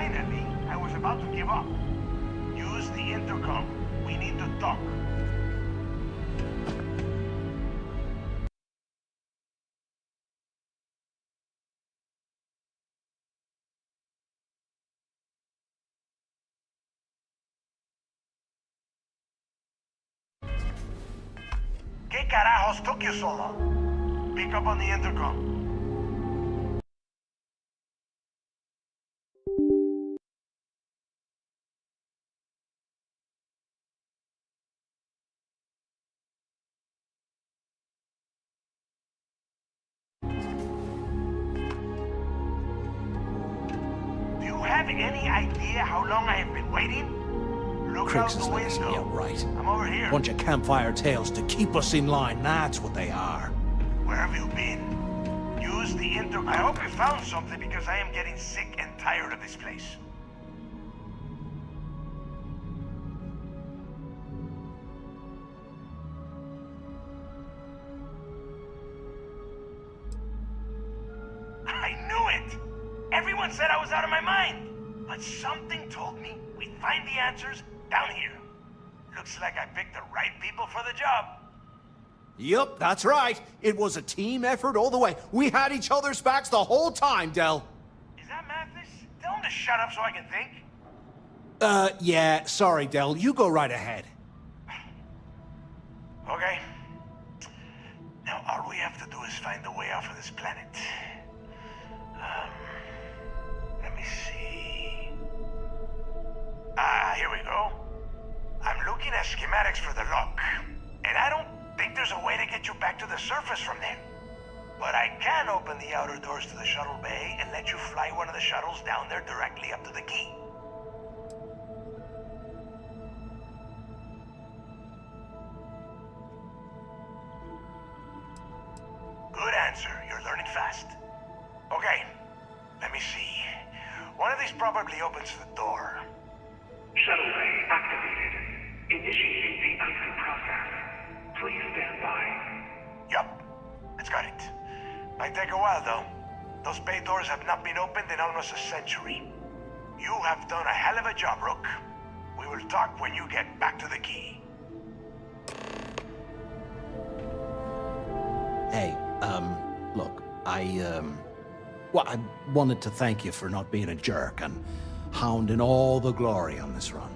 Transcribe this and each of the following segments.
Finally, I was about to give up. Use the intercom. We need to talk. ¿Qué carajos took you so long? Pick up on the intercom. Do you have any idea how long I have been waiting? Look Criggs out is the like, window. yeah, right. I'm over here. Bunch of campfire tales to keep us in line, that's what they are. Where have you been? Use the intercom. I hope you found something because I am getting sick and tired of this place. I knew it! Everyone said I was out of my mind. But something told me we'd find the answers down here. Looks like I picked the right people for the job. Yup, that's right. It was a team effort all the way. We had each other's backs the whole time, Del. Is that Mathis? Tell him to shut up so I can think. Yeah, sorry, Del. You go right ahead. Okay. Now all we have to do is find a way off of this planet. Let me see. Here we go. I'm looking at schematics for the lock, and I don't think there's a way to get you back to the surface from there. But I can open the outer doors to the shuttle bay and let you fly one of the shuttles down there directly up to the key. Good answer. You're learning fast. Okay, let me see. One of these probably opens the door. Shuttle bay activated. Initiating the icing process. Please stand by. Yup, it's got it. Might take a while though. Those bay doors have not been opened in almost a century. You have done a hell of a job, Rook. We will talk when you get back to the key. Hey, look, well, I wanted to thank you for not being a jerk and hounding all the glory on this run.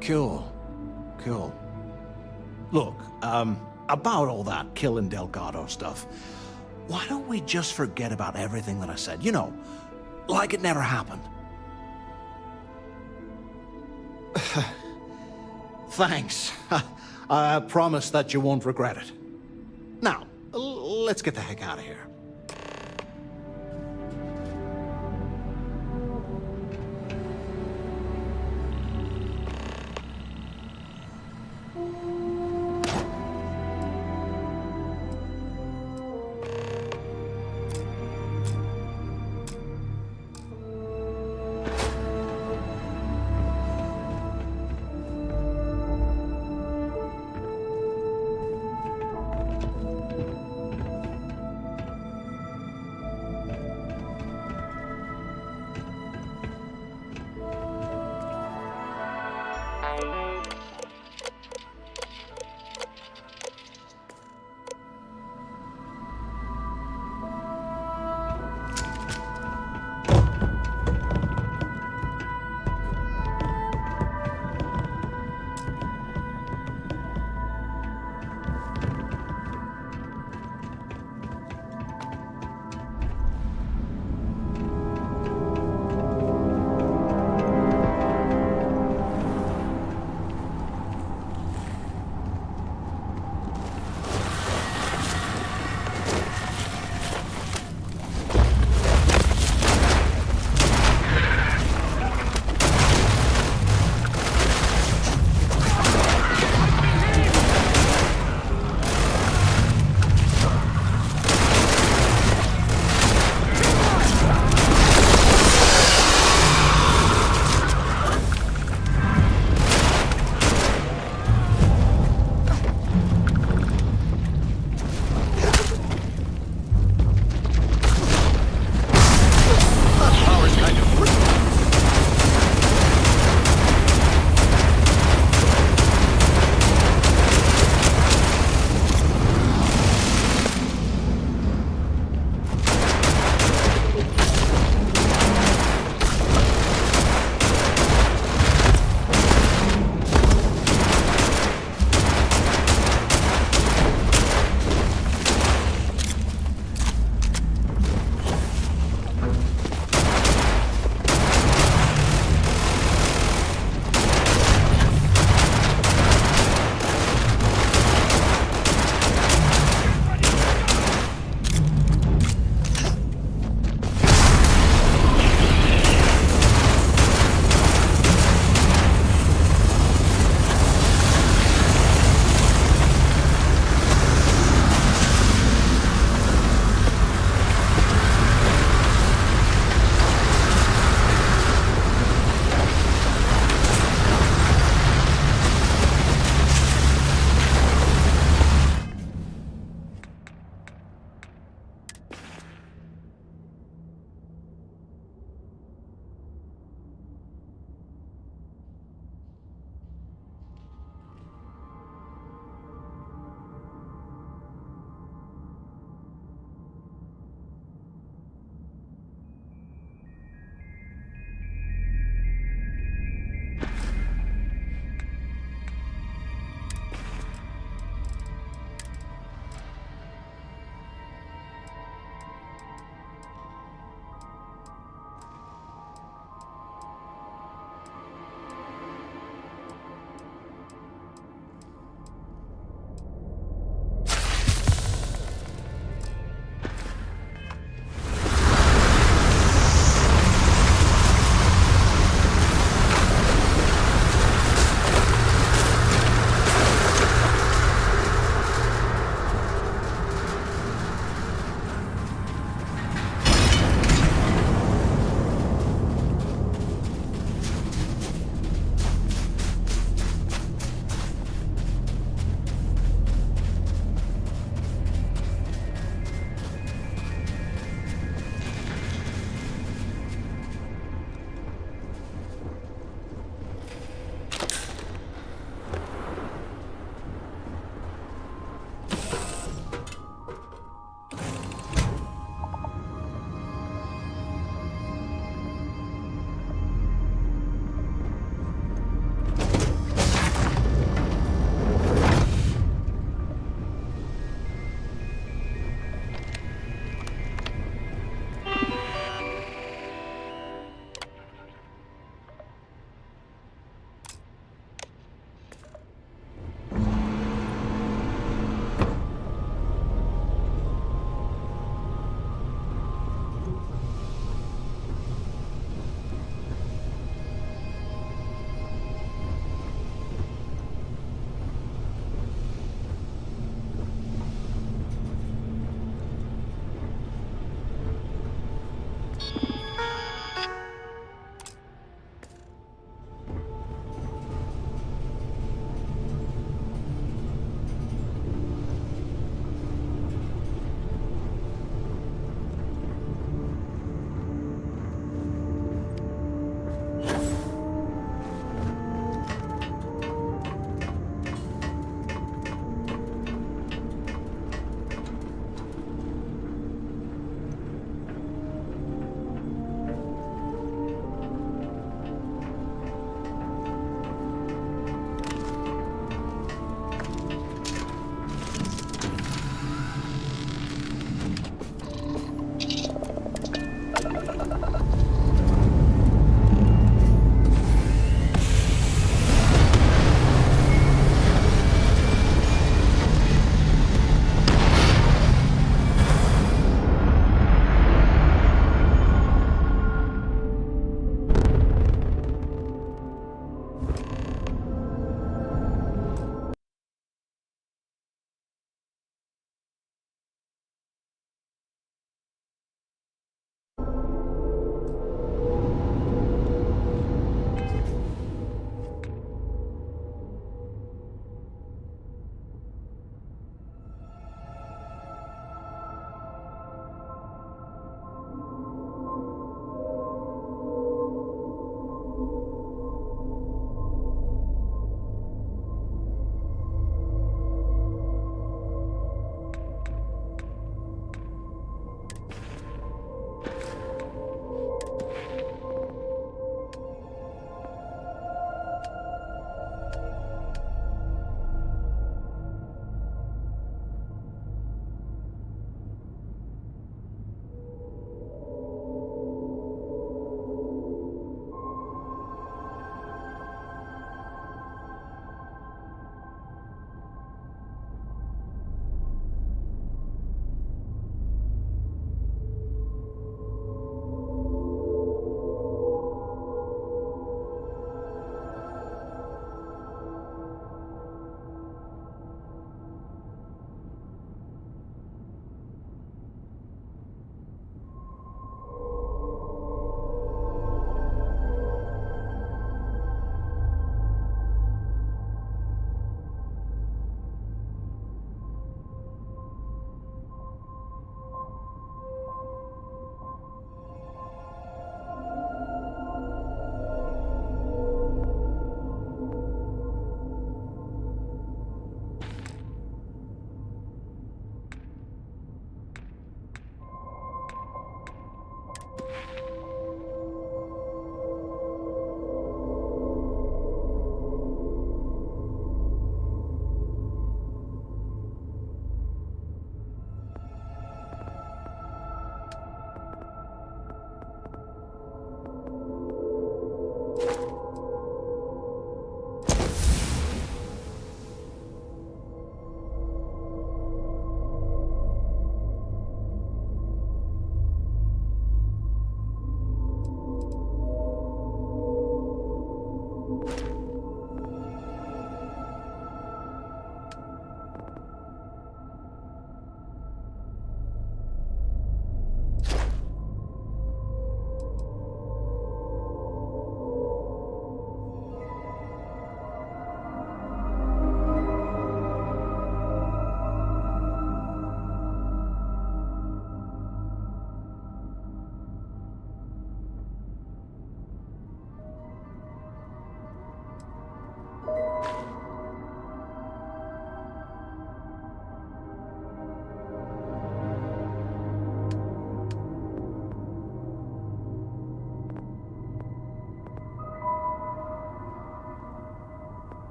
Cool. Cool. Look, about all that killing Delgado stuff, why don't we just forget about everything that I said? You know, like it never happened. Thanks. I promise that you won't regret it. Now, let's get the heck out of here.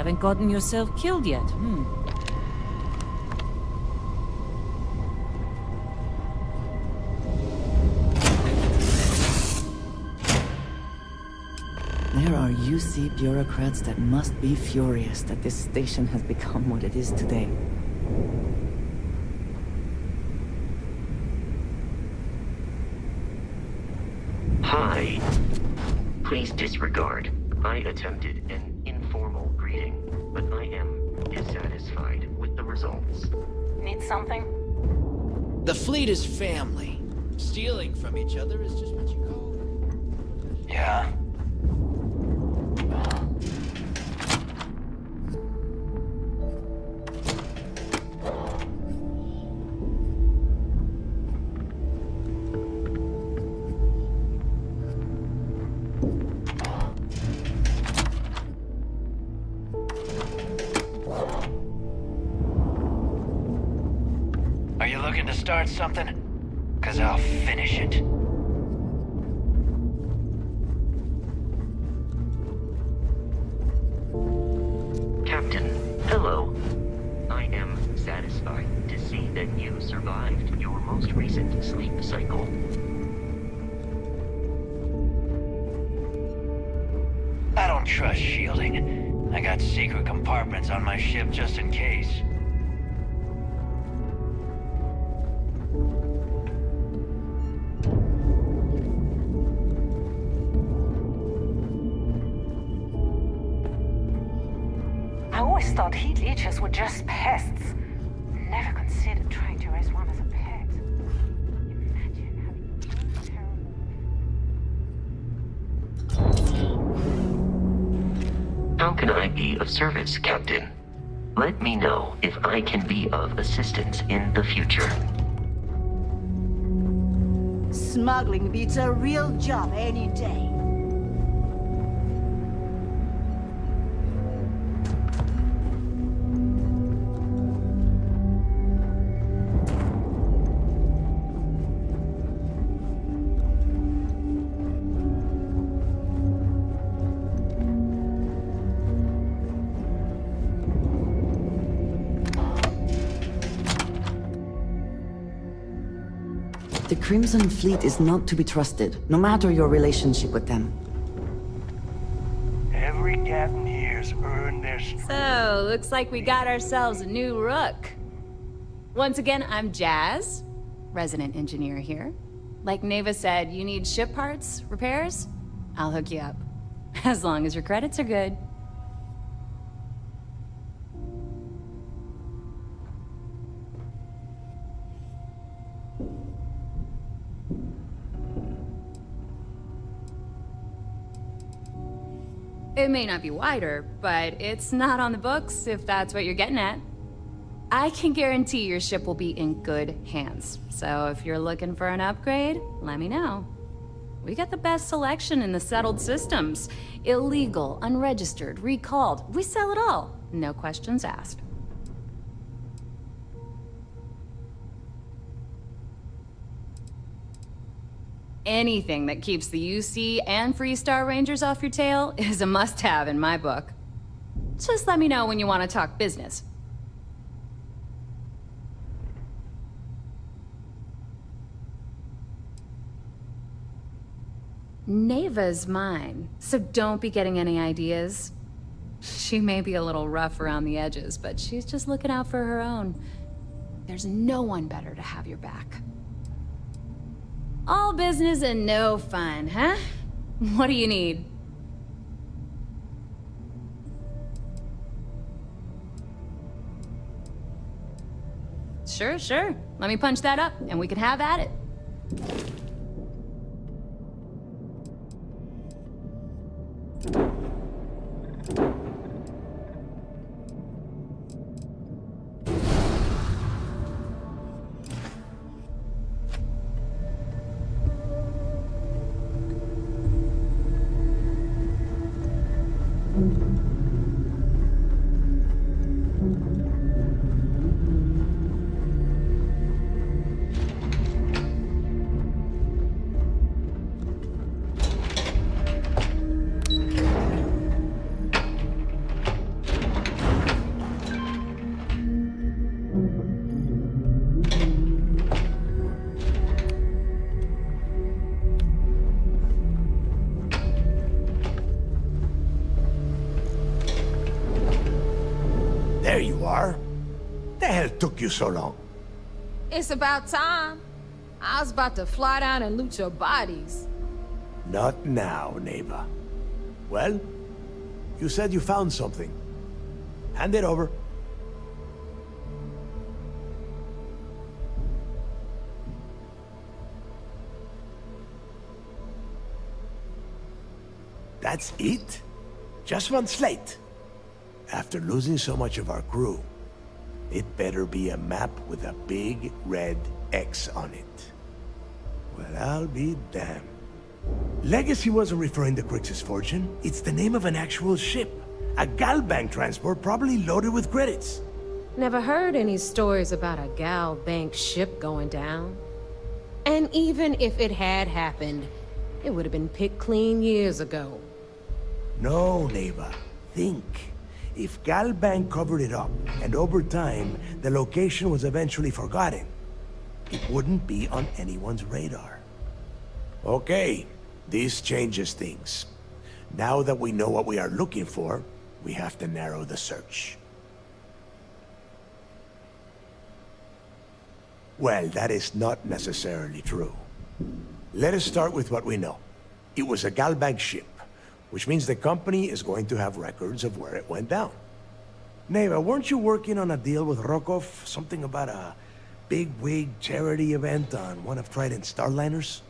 haven't gotten yourself killed yet. There are UC bureaucrats that must be furious that this station has become what it is today. Hi. Please disregard. I attempted an informal greeting, but I am dissatisfied with the results. Need something? The fleet is family. Stealing from each other is just what you call. Yeah. Are you looking to start something? 'Cause I'll finish it. Captain, hello. I am satisfied to see that you survived your most recent sleep cycle. I don't trust shielding. I got secret compartments on my ship just in case. I always thought heat leeches were just pests. Never considered trying to raise one as a pet. Imagine having one terrible... How can I be of service, Captain? Let me know if I can be of assistance in the future. Smuggling beats a real job any day. The Crimson Fleet is not to be trusted, no matter your relationship with them. Every captain here's earned their stripes. So, looks like we got ourselves a new rook. Once again, I'm Jazz, resident engineer here. Like Neva said, you need ship parts, repairs? I'll hook you up. As long as your credits are good. It may not be wider, but it's not on the books, if that's what you're getting at. I can guarantee your ship will be in good hands. So if you're looking for an upgrade, let me know. We got the best selection in the settled systems. Illegal, unregistered, recalled. We sell it all. No questions asked. Anything that keeps the UC and Freestar Rangers off your tail is a must-have in my book. Just let me know when you want to talk business. Neva's mine, so don't be getting any ideas. She may be a little rough around the edges, but she's just looking out for her own. There's no one better to have your back. All business and no fun, huh? What do you need? Sure. Let me punch that up, and we can have at it. There you are. The hell took you so long? It's about time. I was about to fly down and loot your bodies. Not now, neighbor. Well, you said you found something. Hand it over. That's it? Just one slate? After losing so much of our crew, it better be a map with a big red X on it. Well, I'll be damned. Legacy wasn't referring to Crix's fortune. It's the name of an actual ship. A Galbank transport probably loaded with credits. Never heard any stories about a Gal Bank ship going down. And even if it had happened, it would have been picked clean years ago. No, neighbor. Think. If Galbank covered it up, and over time, the location was eventually forgotten, it wouldn't be on anyone's radar. Okay, this changes things. Now that we know what we are looking for, we have to narrow the search. Well, that is not necessarily true. Let us start with what we know. It was a Galbank ship, which means the company is going to have records of where it went down. Neva, weren't you working on a deal with Rokov? Something about a big-wig charity event on one of Trident's Starliners?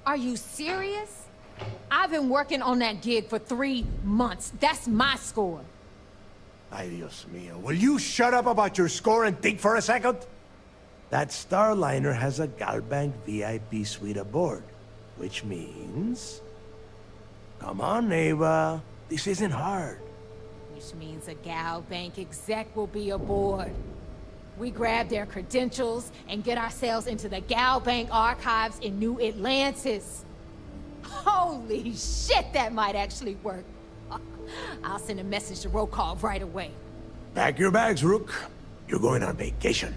Are you serious? I've been working on that gig for 3 months. That's my score. Ay, Dios mío. Will you shut up about your score and think for a second? That Starliner has a Galbank VIP suite aboard, which means... Come on, Neva. This isn't hard. Which means a Gal Bank exec will be aboard. We grab their credentials and get ourselves into the Gal Bank archives in New Atlantis. Holy shit, that might actually work. I'll send a message to Rokov right away. Pack your bags, Rook. You're going on vacation.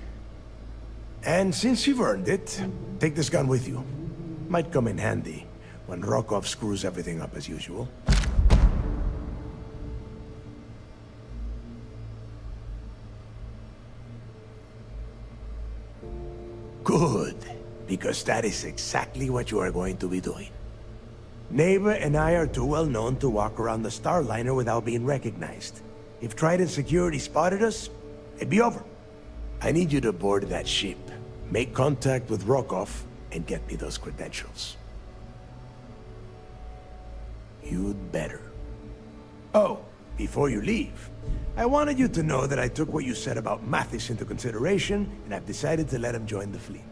And since you've earned it, take this gun with you. Might come in handy when Rokov screws everything up as usual. Good, because that is exactly what you are going to be doing. Neva and I are too well known to walk around the Starliner without being recognized. If Trident Security spotted us, it'd be over. I need you to board that ship, make contact with Rokov, and get me those credentials. You'd better. Oh, before you leave, I wanted you to know that I took what you said about Mathis into consideration, and I've decided to let him join the fleet.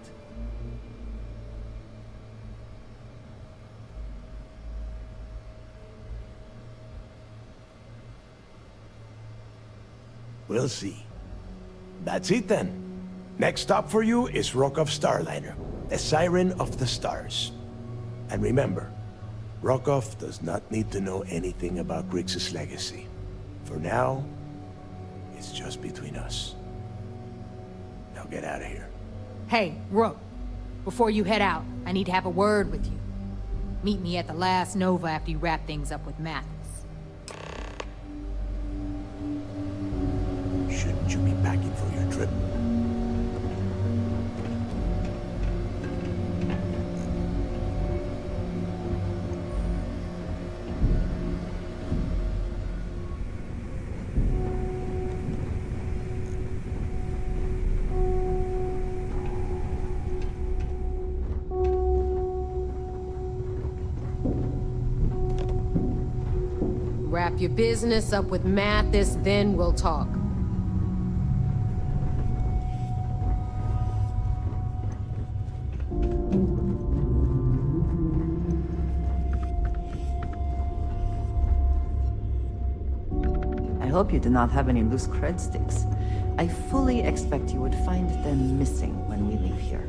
We'll see. That's it then. Next stop for you is Rokov Starliner, the Siren of the Stars. And remember, Rokov does not need to know anything about Grixis legacy. For now, it's just between us. Now get out of here. Hey, Rook. Before you head out, I need to have a word with you. Meet me at the last Nova after you wrap things up with Mathis. Shouldn't you be packing for your trip? Wrap your business up with Mathis, then we'll talk. I hope you do not have any loose cred sticks. I fully expect you would find them missing when we leave here.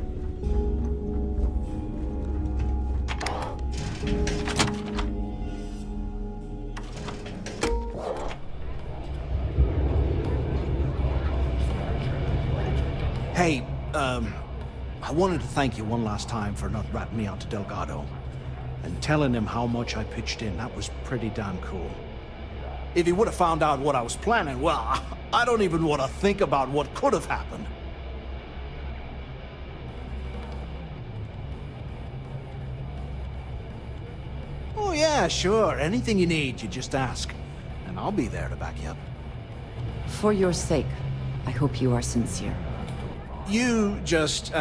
Hey, I wanted to thank you one last time for not ratting me out to Delgado and telling him how much I pitched in. That was pretty damn cool. If he would have found out what I was planning, well, I don't even want to think about what could have happened. Oh yeah, sure. Anything you need, you just ask. And I'll be there to back you up. For your sake, I hope you are sincere. You just,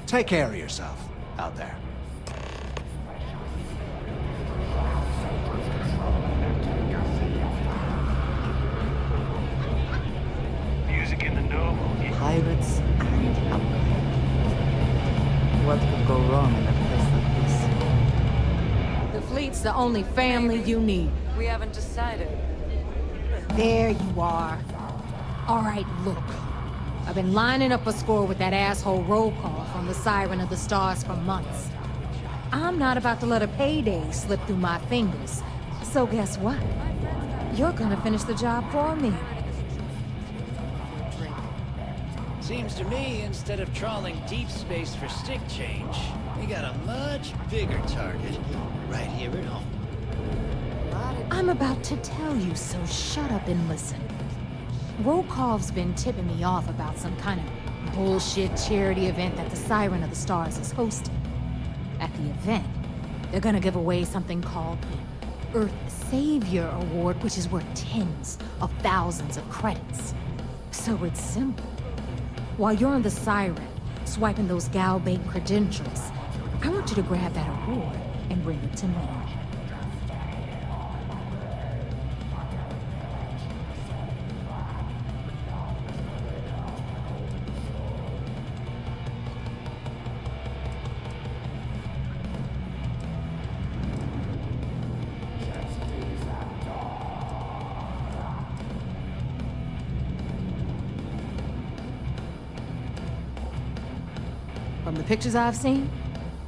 take care of yourself out there. Music in the Noble. Pirates and alcohol. What could go wrong in a place like this? The fleet's the only family you need. We haven't decided. There you are. All right, look. I've been lining up a score with that asshole roll call from the Siren of the Stars for months. I'm not about to let a payday slip through my fingers. So guess what? You're gonna finish the job for me. Seems to me, instead of trawling deep space for stick change, we got a much bigger target right here at home. I'm about to tell you, so shut up and listen. Rokov's been tipping me off about some kind of bullshit charity event that the Siren of the Stars is hosting. At the event, they're gonna give away something called the Earth Savior Award, which is worth tens of thousands of credits. So it's simple. While you're on the Siren, swiping those Gal Bank credentials, I want you to grab that award and bring it to me. From the pictures I've seen,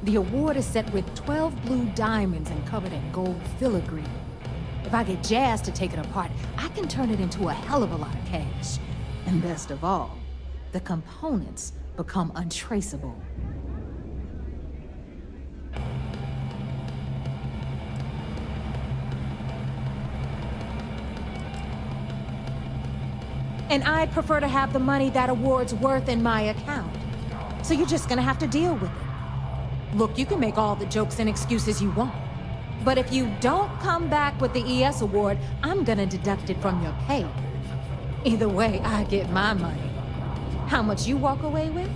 the award is set with 12 blue diamonds and covered in gold filigree. If I get Jazz to take it apart, I can turn it into a hell of a lot of cash. And best of all, the components become untraceable. And I'd prefer to have the money that award's worth in my account. So you're just gonna have to deal with it. Look, you can make all the jokes and excuses you want. But if you don't come back with the ES award, I'm gonna deduct it from your pay. Either way, I get my money. How much you walk away with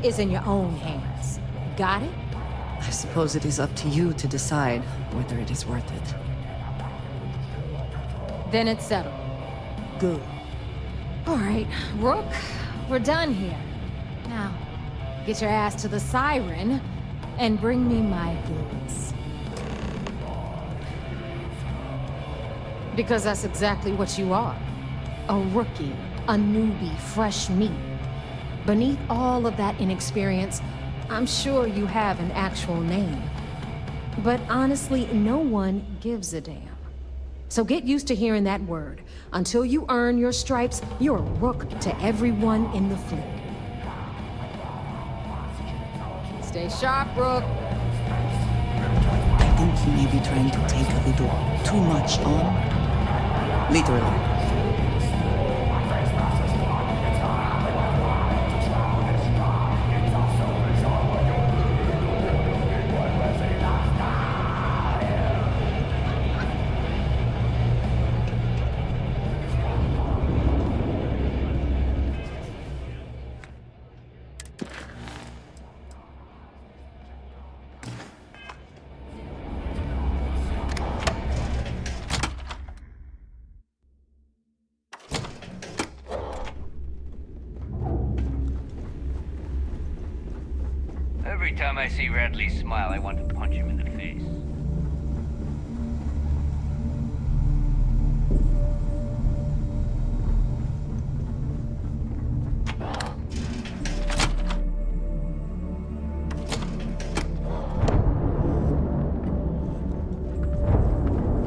is in your own hands. Got it? I suppose it is up to you to decide whether it is worth it. Then it's settled. Good. All right, Rook, we're done here. Now, get your ass to the Siren and bring me my goods. Because that's exactly what you are. A rookie, a newbie, fresh meat. Beneath all of that inexperience, I'm sure you have an actual name. But honestly, no one gives a damn. So get used to hearing that word. Until you earn your stripes, you're a rook to everyone in the fleet. Stay sharp, Rook. I think he may be trying to take a little too much on. Literally. Every time I see Radley smile, I want to punch him in the face.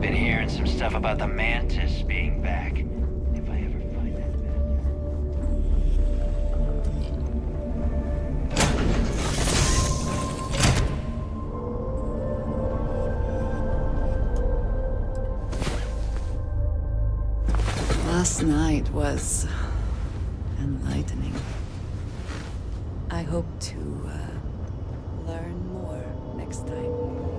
Been hearing some stuff about the Mantis being back. If I ever find that Last night was enlightening. I hope to learn more next time.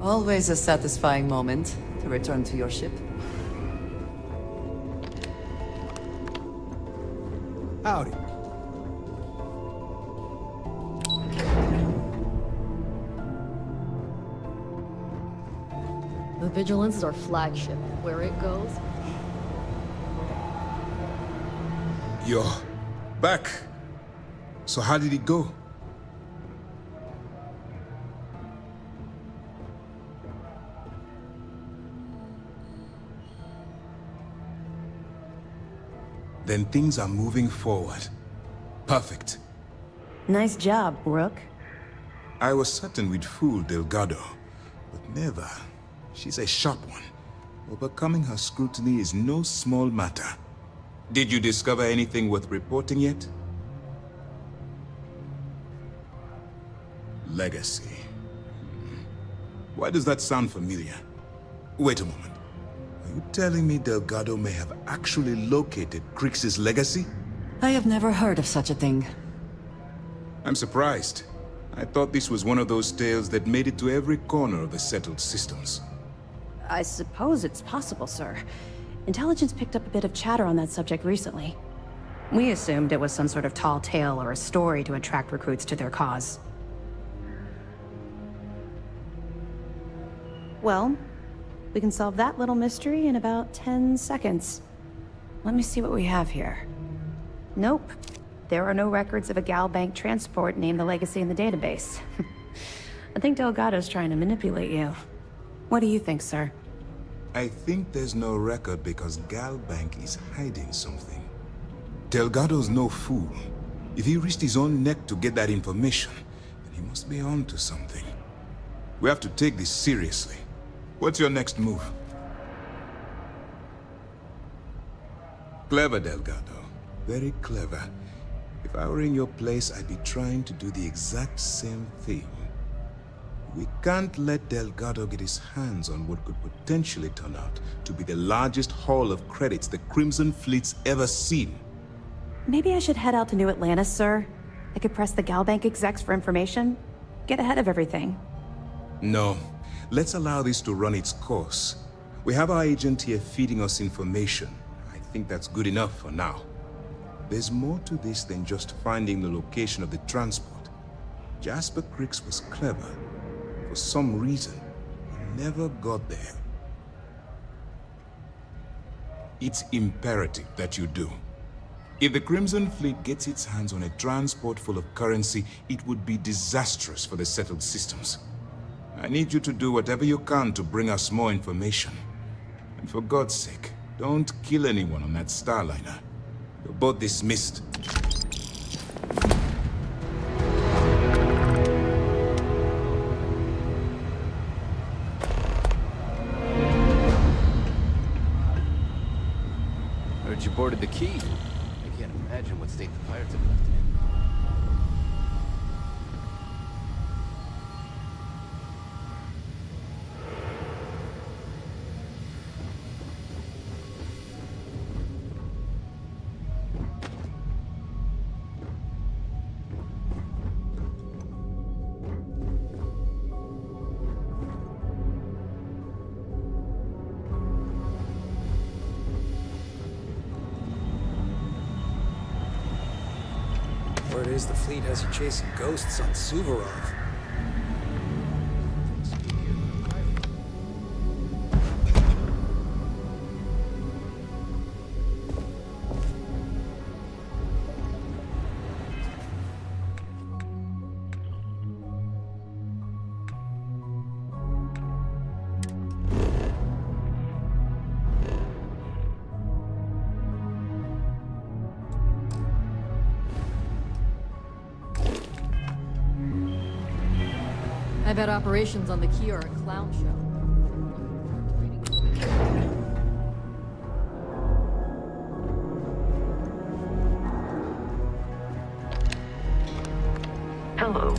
Always a satisfying moment to return to your ship. Howdy. The Vigilance is our flagship. Where it goes, You're back. So how did it go? Then things are moving forward. Perfect. Nice job, Rook. I was certain we'd fool Delgado, but never. She's a sharp one. Overcoming her scrutiny is no small matter. Did you discover anything worth reporting yet? Legacy. Why does that sound familiar? Wait a moment. Are you telling me Delgado may have actually located Crix's legacy? I have never heard of such a thing. I'm surprised. I thought this was one of those tales that made it to every corner of the settled systems. I suppose it's possible, sir. Intelligence picked up a bit of chatter on that subject recently. We assumed it was some sort of tall tale or a story to attract recruits to their cause. Well, we can solve that little mystery in about 10 seconds. Let me see what we have here. Nope. There are no records of a Gal Bank transport named the Legacy in the database. I think Delgado's trying to manipulate you. What do you think, sir? I think there's no record because Gal Bank is hiding something. Delgado's no fool. If he risked his own neck to get that information, then he must be on to something. We have to take this seriously. What's your next move? Clever, Delgado. Very clever. If I were in your place, I'd be trying to do the exact same thing. We can't let Delgado get his hands on what could potentially turn out to be the largest haul of credits the Crimson Fleet's ever seen. Maybe I should head out to New Atlantis, sir. I could press the Gal Bank execs for information. Get ahead of everything. No. Let's allow this to run its course. We have our agent here feeding us information. I think that's good enough for now. There's more to this than just finding the location of the transport. Jasper Crix was clever. For some reason, he never got there. It's imperative that you do. If the Crimson Fleet gets its hands on a transport full of currency, it would be disastrous for the settled systems. I need you to do whatever you can to bring us more information. And for God's sake, don't kill anyone on that Starliner. You're both dismissed. Heard you boarded the Key. I can't imagine what state the pirates have left it in. Word is the fleet has you chasing ghosts on Suvorov. I bet operations on the Key are a clown show. Hello.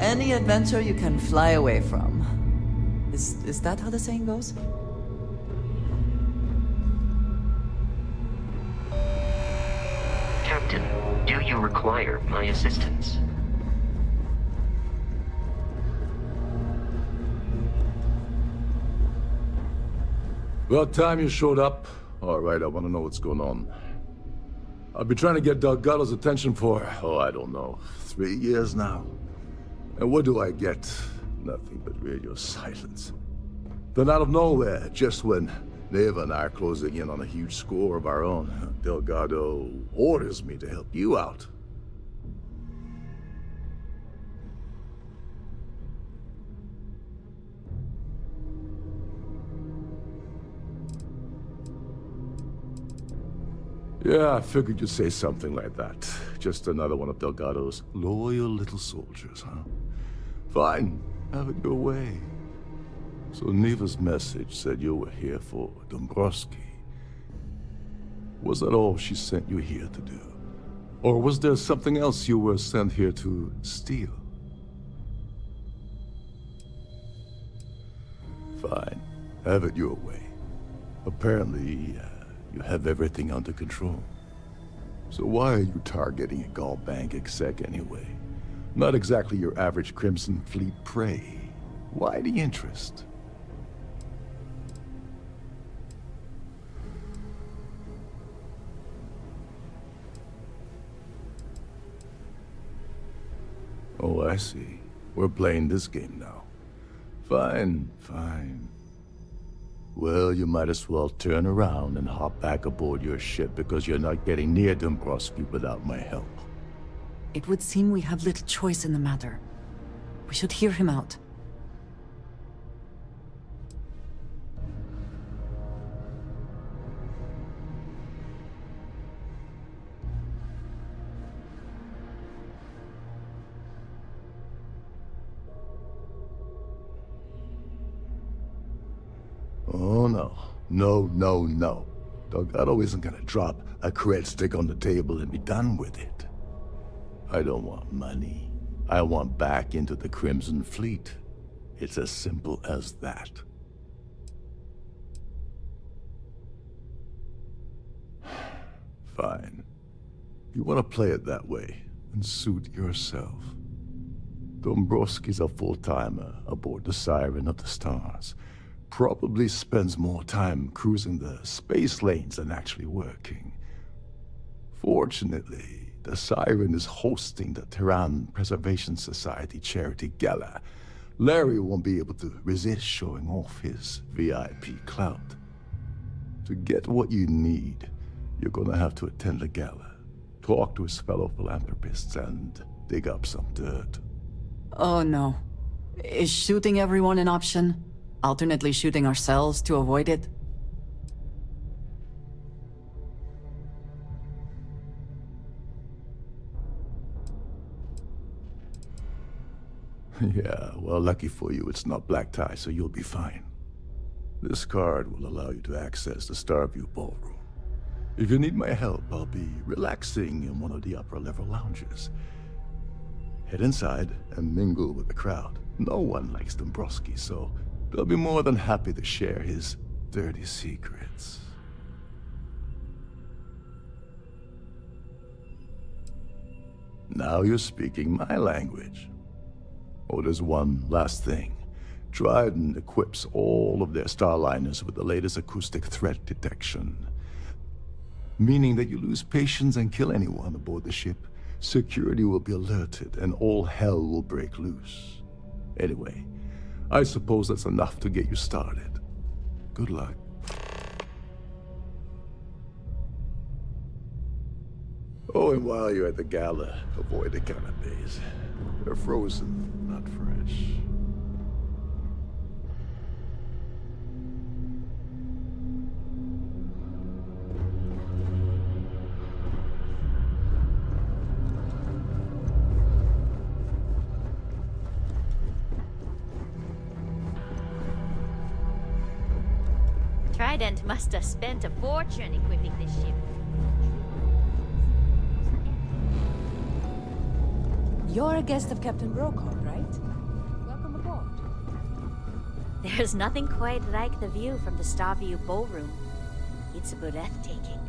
Any adventure you can fly away from. Is that how the saying goes? Captain, do you require my assistance? About time you showed up. All right, I want to know what's going on. I've been trying to get Delgado's attention for, I don't know, 3 years now. And what do I get? Nothing but radio silence. Then out of nowhere, just when Neva and I are closing in on a huge score of our own, Delgado orders me to help you out. Yeah, I figured you'd say something like that. Just another one of Delgado's loyal little soldiers, huh? Fine, have it your way. So Neva's message said you were here for Dombrowski. Was that all she sent you here to do? Or was there something else you were sent here to steal? Fine, have it your way. Apparently, you have everything under control. So why are you targeting a Gaul Bank exec anyway? Not exactly your average Crimson Fleet prey. Why the interest? Oh, I see. We're playing this game now. Fine, fine. Well, you might as well turn around and hop back aboard your ship because you're not getting near Dombrowski without my help. It would seem we have little choice in the matter. We should hear him out. Oh, no. No, no, no. Delgado isn't gonna drop a cred stick on the table and be done with it. I don't want money. I want back into the Crimson Fleet. It's as simple as that. Fine. You want to play it that way, and suit yourself. Dombrowski's a full-timer aboard the Siren of the Stars. Probably spends more time cruising the space lanes than actually working. Fortunately, the Siren is hosting the Tehran Preservation Society charity gala. Larry won't be able to resist showing off his VIP clout. To get what you need, you're gonna have to attend the gala, talk to his fellow philanthropists, and dig up some dirt. Oh no. Is shooting everyone an option? Alternately shooting ourselves to avoid it? Yeah, well, lucky for you, it's not black tie, so you'll be fine. This card will allow you to access the Starfield ballroom. If you need my help, I'll be relaxing in one of the upper-level lounges. Head inside and mingle with the crowd. No one likes Dombrowski, so they'll be more than happy to share his dirty secrets. Now you're speaking my language. Oh, there's one last thing. Trident equips all of their starliners with the latest acoustic threat detection. Meaning that you lose patience and kill anyone aboard the ship, security will be alerted and all hell will break loose. Anyway, I suppose that's enough to get you started. Good luck. Oh, and while you're at the gala, avoid the canapes. They're frozen, not fresh. Trident must have spent a fortune equipping this ship. You're a guest of Captain Brokaw, right? There's nothing quite like the view from the Starfield ballroom. It's breathtaking.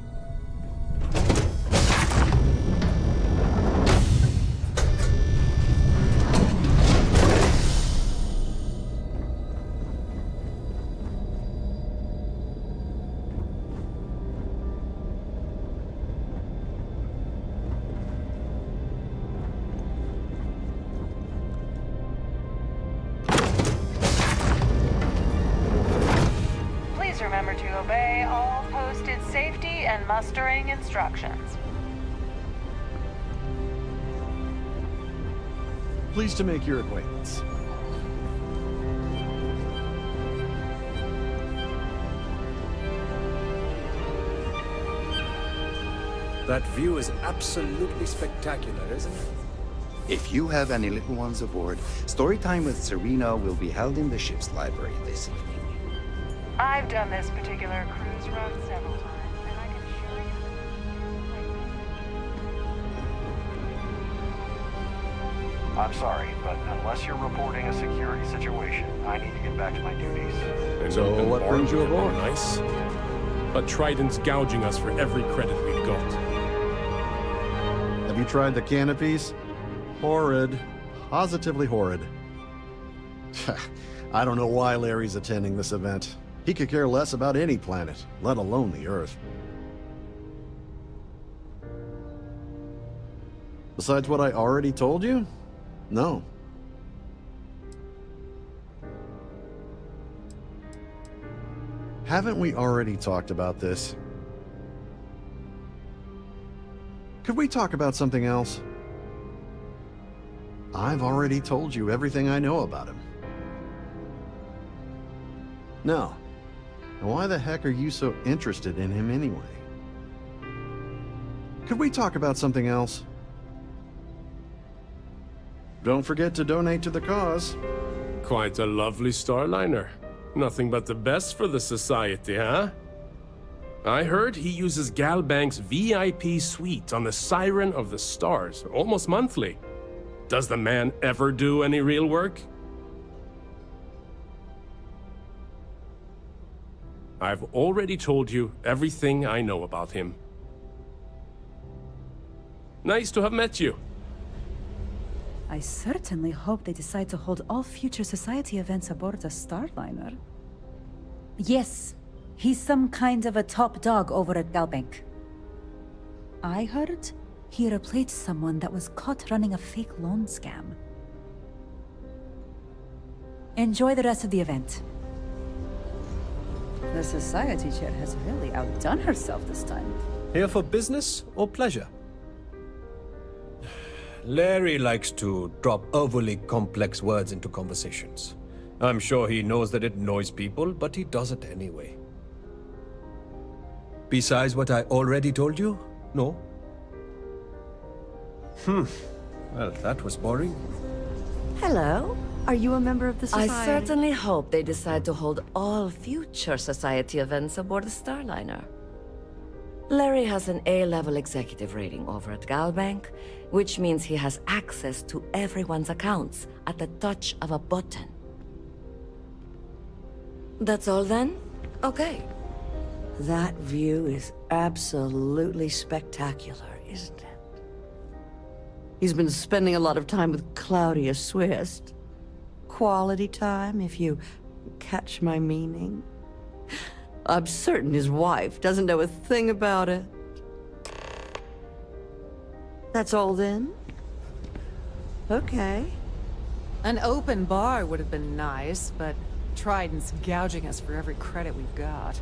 Remember to obey all posted safety and mustering instructions. Pleased to make your acquaintance. That view is absolutely spectacular, isn't it? If you have any little ones aboard, story time with Serena will be held in the ship's library this evening. I've done this particular cruise run several times, and I can assure you... I'm sorry, but unless you're reporting a security situation, I need to get back to my duties. And So what brings you aboard? Nice. But Trident's gouging us for every credit we've got. Have you tried the canopies? Horrid. Positively horrid. I don't know why Larry's attending this event. He could care less about any planet, let alone the Earth. Besides what I already told you? No. Haven't we already talked about this? Could we talk about something else? I've already told you everything I know about him. No. Why the heck are you so interested in him anyway? Could we talk about something else? Don't forget to donate to the cause. Quite a lovely Starliner. Nothing but the best for the Society, huh? I heard he uses Galbank's VIP suite on the Siren of the Stars, almost monthly. Does the man ever do any real work? I've already told you everything I know about him. Nice to have met you. I certainly hope they decide to hold all future Society events aboard the Starliner. Yes, he's some kind of a top dog over at Galbank. I heard he replaced someone that was caught running a fake loan scam. Enjoy the rest of the event. The Society chair has really outdone herself this time. Here for business or pleasure? Larry likes to drop overly complex words into conversations. I'm sure he knows that it annoys people, but he does it anyway. Besides what I already told you? No? Well, that was boring. Hello. Are you a member of the Society? I certainly hope they decide to hold all future Society events aboard the Starliner. Larry has an A-level executive rating over at Galbank, which means he has access to everyone's accounts at the touch of a button. That's all then? Okay. That view is absolutely spectacular, isn't it? He's been spending a lot of time with Claudia Swist. Quality time, if you catch my meaning. I'm certain his wife doesn't know a thing about it. That's all then? Okay. An open bar would have been nice, but Trident's gouging us for every credit we've got.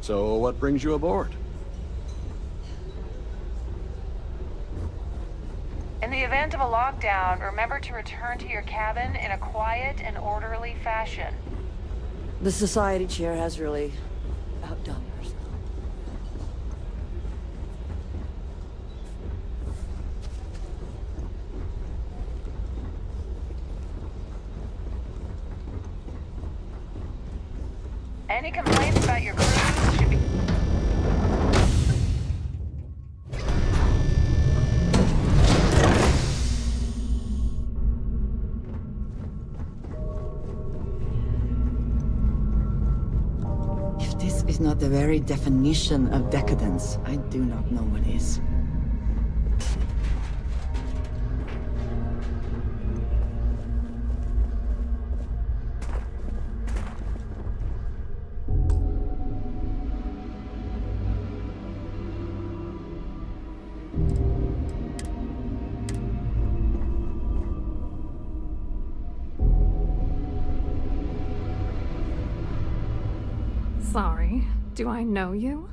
So what brings you aboard? In the event of a lockdown, remember to return to your cabin in a quiet and orderly fashion. The Society chair has really outdone herself. Any complaints about your cruise should be... not the very definition of decadence, I do not know what is. Sorry, do I know you?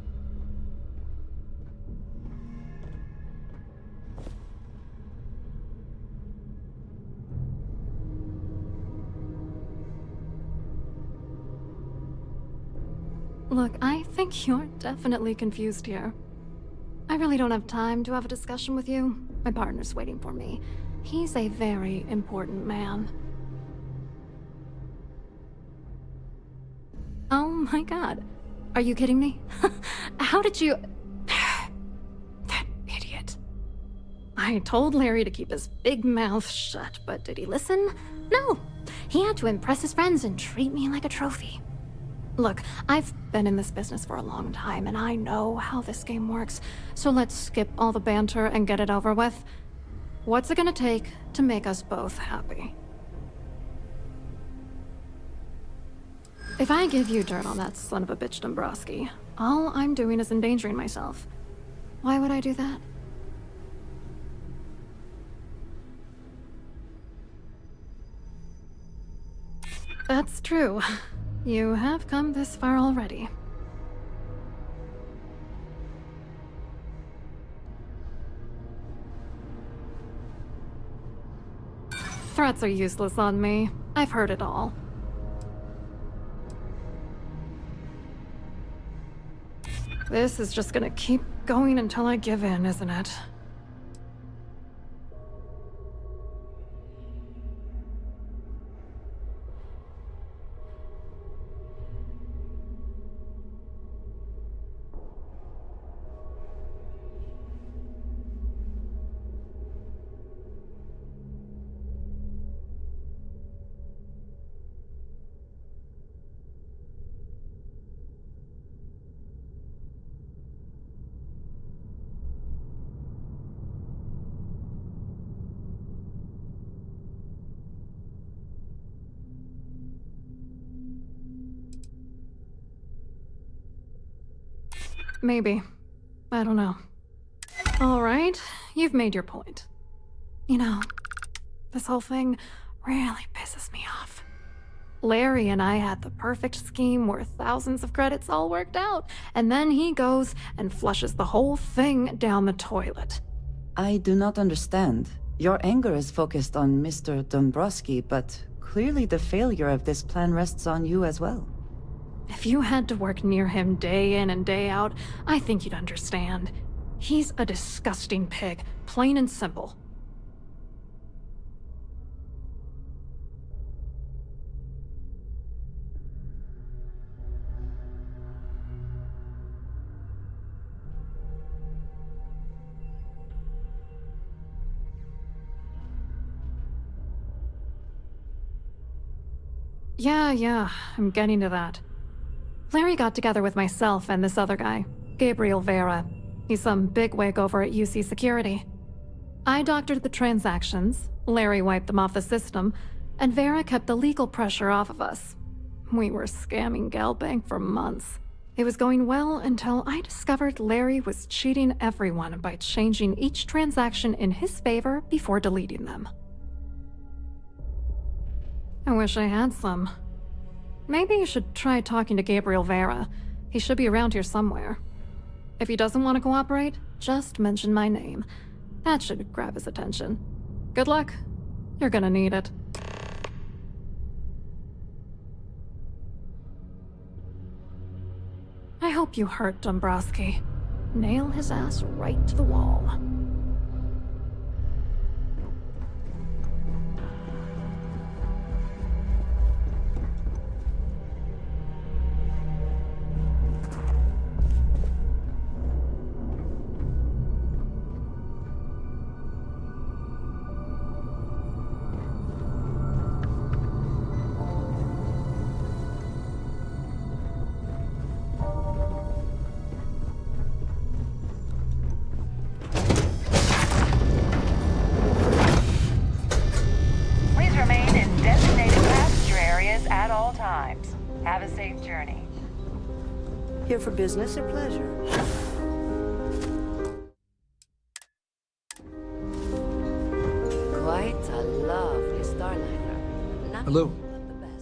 Look, I think you're definitely confused here. I really don't have time to have a discussion with you. My partner's waiting for me. He's a very important man. Oh my god. Are you kidding me? How did you... That idiot. I told Larry to keep his big mouth shut, but did he listen? No. He had to impress his friends and treat me like a trophy. Look, I've been in this business for a long time, and I know how this game works, so let's skip all the banter and get it over with. What's it gonna take to make us both happy? If I give you dirt on that son of a bitch Dombrowski, all I'm doing is endangering myself. Why would I do that? That's true. You have come this far already. Threats are useless on me. I've heard it all. This is just gonna keep going until I give in, isn't it? Maybe. I don't know. All right, you've made your point. You know, this whole thing really pisses me off. Larry and I had the perfect scheme worth thousands of credits all worked out, and then he goes and flushes the whole thing down the toilet. I do not understand. Your anger is focused on Mr. Dombrowski, but clearly the failure of this plan rests on you as well. If you had to work near him day in and day out, I think you'd understand. He's a disgusting pig, plain and simple. Yeah, I'm getting to that. Larry got together with myself and this other guy, Gabriel Vera. He's some bigwig over at UC Security. I doctored the transactions, Larry wiped them off the system, and Vera kept the legal pressure off of us. We were scamming Galbank for months. It was going well until I discovered Larry was cheating everyone by changing each transaction in his favor before deleting them. I wish I had some. Maybe you should try talking to Gabriel Vera. He should be around here somewhere. If he doesn't want to cooperate, just mention my name. That should grab his attention. Good luck. You're gonna need it. I hope you hurt Dombrowski. Nail his ass right to the wall. Here for business or pleasure? Quite a lovely Starliner. Not Hello.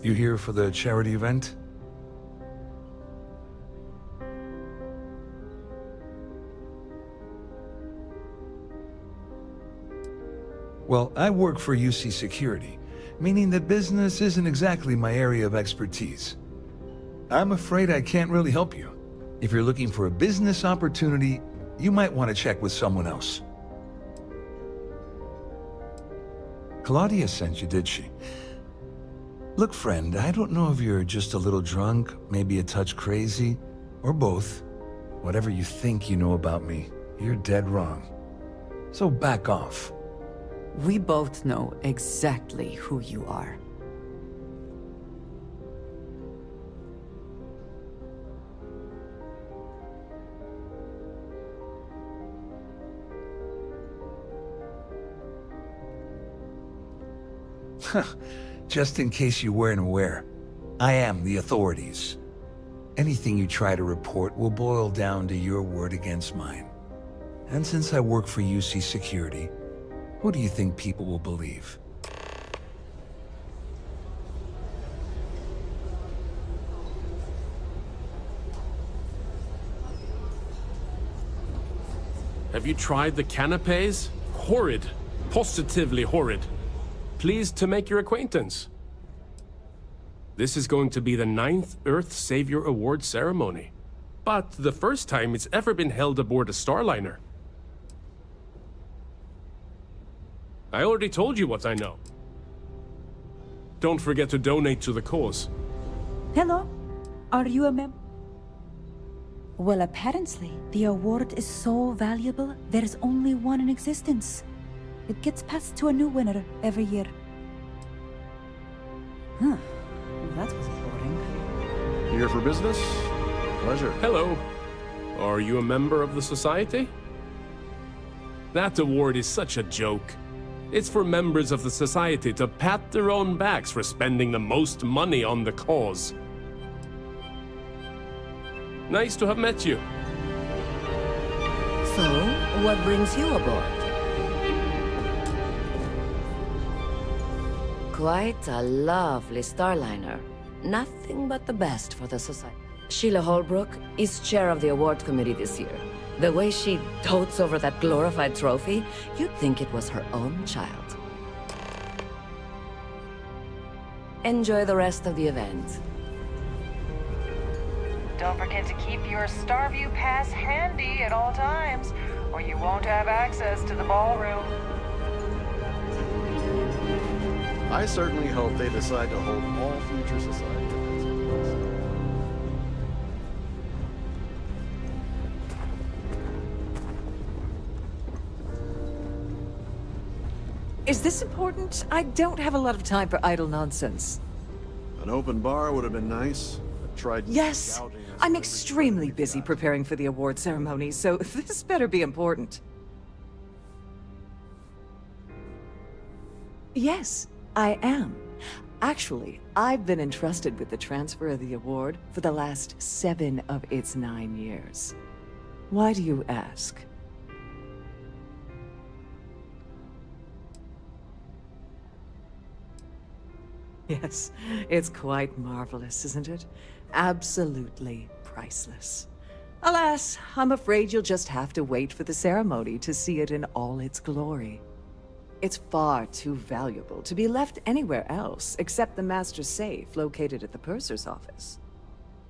You here for the charity event? Well, I work for UC Security, meaning that business isn't exactly my area of expertise. I'm afraid I can't really help you. If you're looking for a business opportunity, you might want to check with someone else. Claudia sent you, did she? Look, friend, I don't know if you're just a little drunk, maybe a touch crazy, or both. Whatever you think you know about me, you're dead wrong. So back off. We both know exactly who you are. Just in case you weren't aware, I am the authorities. Anything you try to report will boil down to your word against mine. And since I work for UC Security, who do you think people will believe? Have you tried the canapes? Horrid. Positively horrid. Pleased to make your acquaintance. This is going to be the 9th Earth Savior Award ceremony, but the first time it's ever been held aboard a Starliner. I already told you what I know. Don't forget to donate to the cause. Hello? Are you a member? Well, apparently, the award is so valuable, there's only one in existence. It gets passed to a new winner every year. Huh. That was boring. Here for business? Pleasure. Hello. Are you a member of the society? That award is such a joke. It's for members of the society to pat their own backs for spending the most money on the cause. Nice to have met you. So, what brings you aboard? Quite a lovely Starliner. Nothing but the best for the society. Sheila Holbrook is chair of the award committee this year. The way she dotes over that glorified trophy, you'd think it was her own child. Enjoy the rest of the event. Don't forget to keep your Starview pass handy at all times, or you won't have access to the ballroom. I certainly hope they decide to hold all future society events in person. Is this important? I don't have a lot of time for idle nonsense. An open bar would have been nice. I tried. Yes, I'm extremely busy preparing for the award ceremony, so this better be important. Yes, I am. Actually, I've been entrusted with the transfer of the award for the last 7 of its 9 years. Why do you ask? Yes, it's quite marvelous, isn't it? Absolutely priceless. Alas, I'm afraid you'll just have to wait for the ceremony to see it in all its glory. It's far too valuable to be left anywhere else except the master safe located at the purser's office.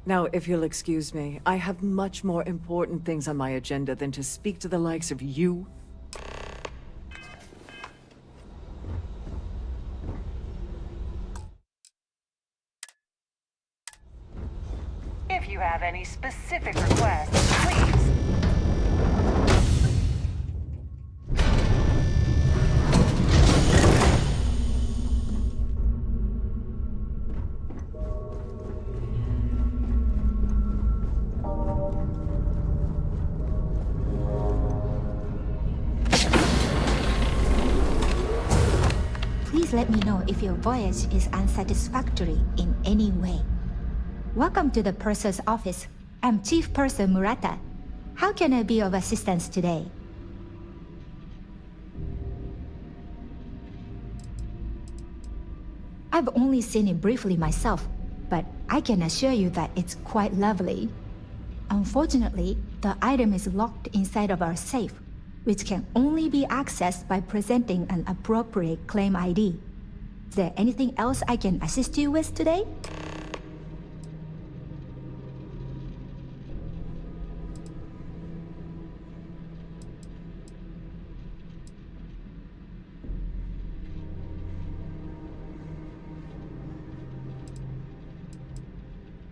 Now, if you'll excuse me, I have much more important things on my agenda than to speak to the likes of you. If you have any specific requests, please. Please let me know if your voyage is unsatisfactory in any way. Welcome to the purser's office. I'm Chief Purser Murata. How can I be of assistance today? I've only seen it briefly myself, but I can assure you that it's quite lovely. Unfortunately, the item is locked inside of our safe, which can only be accessed by presenting an appropriate claim ID. Is there anything else I can assist you with today?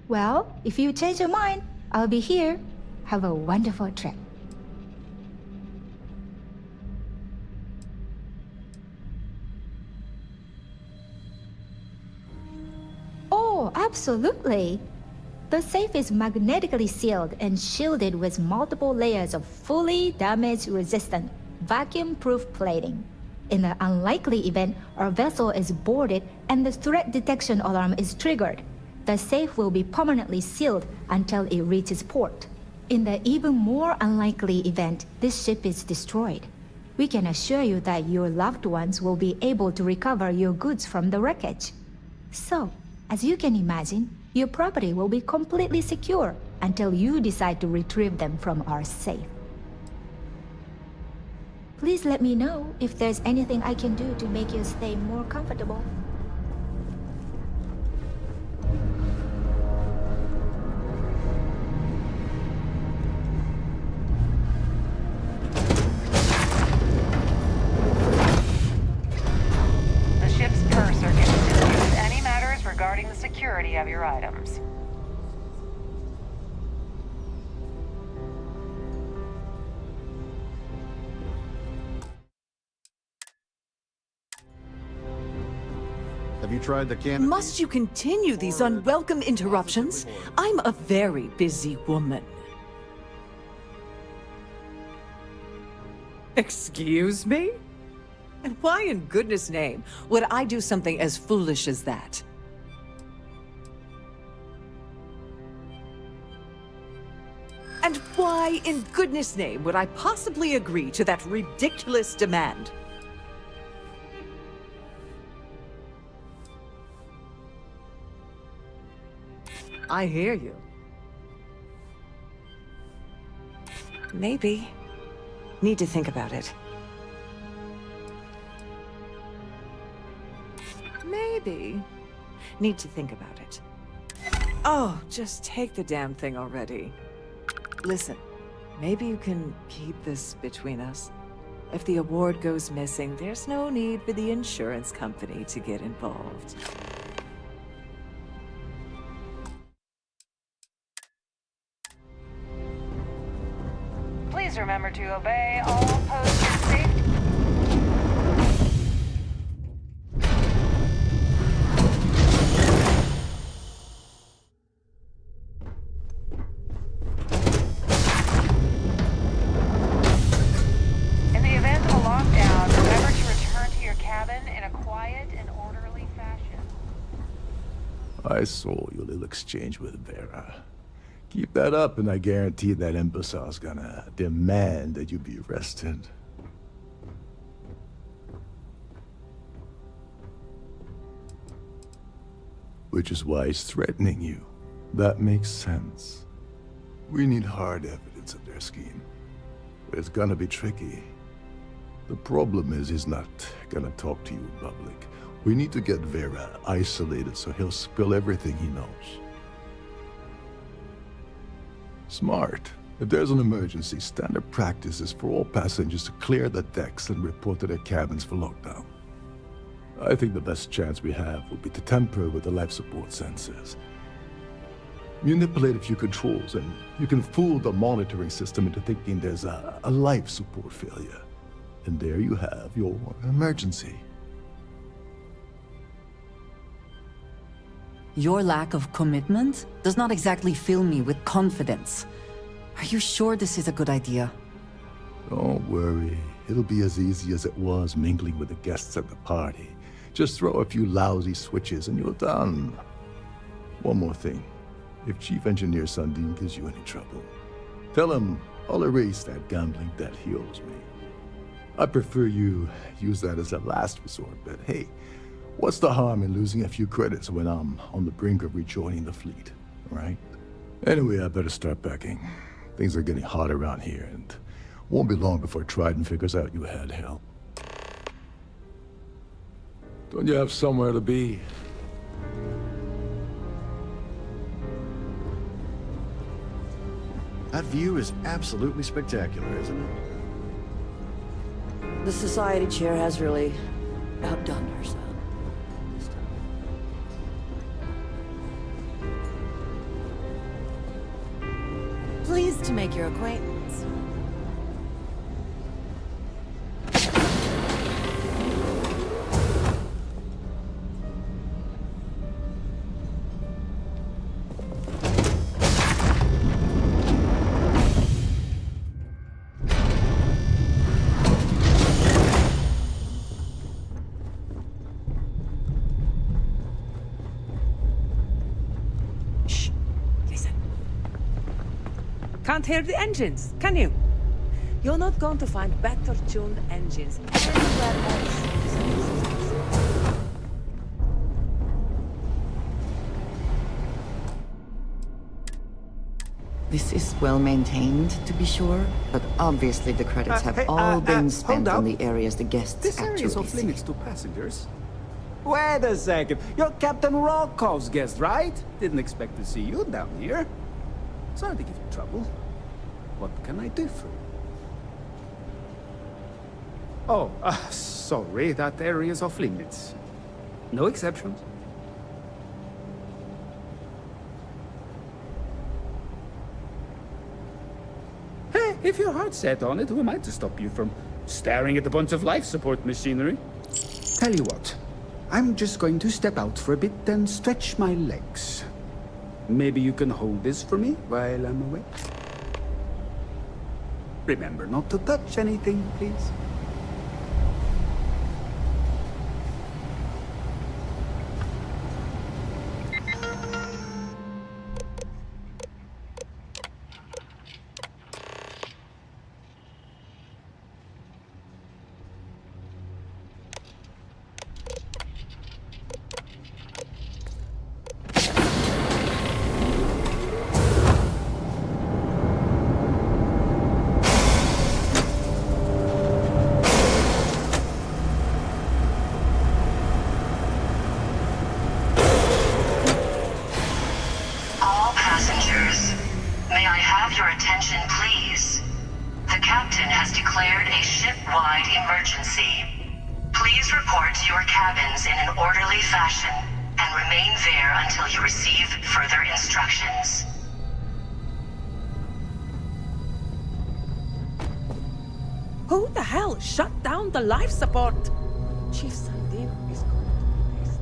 Well, if you change your mind, I'll be here. Have a wonderful trip. Oh, absolutely. The safe is magnetically sealed and shielded with multiple layers of fully damage-resistant, vacuum-proof plating. In the unlikely event our vessel is boarded and the threat detection alarm is triggered, the safe will be permanently sealed until it reaches port. In the even more unlikely event this ship is destroyed, we can assure you that your loved ones will be able to recover your goods from the wreckage. So, as you can imagine, your property will be completely secure until you decide to retrieve them from our safe. Please let me know if there's anything I can do to make your stay more comfortable. Regarding the security of your items. Have you tried the can? Must you continue these unwelcome interruptions? I'm a very busy woman. Excuse me? And why in goodness name would I do something as foolish as that? And why, in goodness name, would I possibly agree to that ridiculous demand? I hear you. Maybe. Need to think about it. Maybe. Need to think about it. Oh, just take the damn thing already. Listen, maybe you can keep this between us. If the award goes missing, there's no need for the insurance company to get involved. Please remember to obey all posted safety. I saw your little exchange with Vera. Keep that up and I guarantee that imbecile's gonna demand that you be arrested. Which is why he's threatening you. That makes sense. We need hard evidence of their scheme. But it's gonna be tricky. The problem is he's not gonna talk to you in public. We need to get Vera isolated so he'll spill everything he knows. Smart. If there's an emergency, standard practice is for all passengers to clear the decks and report to their cabins for lockdown. I think the best chance we have would be to tamper with the life support sensors. Manipulate a few controls and you can fool the monitoring system into thinking there's a life support failure. And there you have your emergency. Your lack of commitment does not exactly fill me with confidence. Are you sure this is a good idea? Don't worry. It'll be as easy as it was mingling with the guests at the party. Just throw a few lousy switches and you're done. One more thing. if Chief Engineer Sundin gives you any trouble, tell him I'll erase that gambling debt he owes me. I prefer you use that as a last resort, but hey, what's the harm in losing a few credits when I'm on the brink of rejoining the fleet, right? Anyway, I better start packing. Things are getting hot around here, and won't be long before Trident figures out you had help. Don't you have somewhere to be? That view is absolutely spectacular, isn't it? The Society chair has really outdone herself. Pleased to make your acquaintance. Can't hear the engines, can you? You're not going to find better tuned engines anywhere else. This is well maintained, to be sure, but obviously the credits have all been spent on the areas the guests This area is actually off see. limits to passengers. Wait a second. You're Captain Rocco's guest, right? Didn't expect to see you down here. Sorry to give you trouble. What can I do for you? Oh, sorry. That area is off limits. No exceptions. Hey, if your heart's set on it, who am I to stop you from staring at a bunch of life support machinery? Tell you what, I'm just going to step out for a bit and stretch my legs. Maybe you can hold this for me while I'm away? Remember not to touch anything, please. All passengers, may I have your attention, please? The captain has declared a ship-wide emergency. Please report to your cabins in an orderly fashion and remain there until you receive further instructions. Who the hell shut down the life support? Chief Sundin is going to be pissed.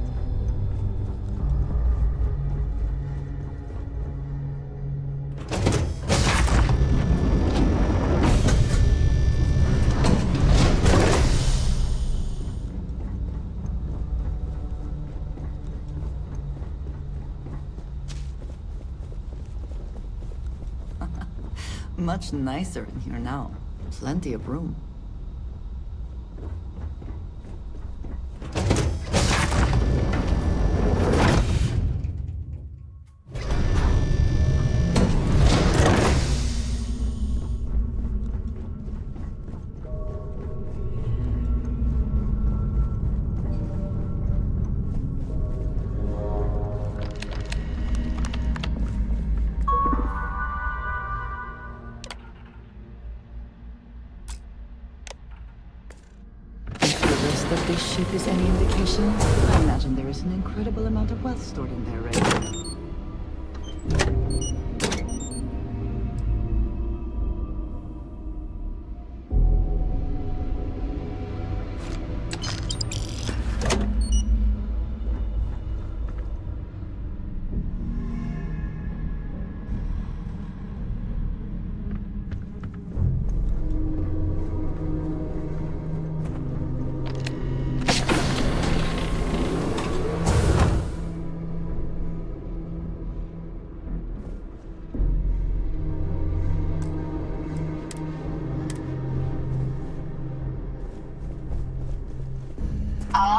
Much nicer in here now. Plenty of room. That this ship is any indication, I imagine there is an incredible amount of wealth stored in there right now.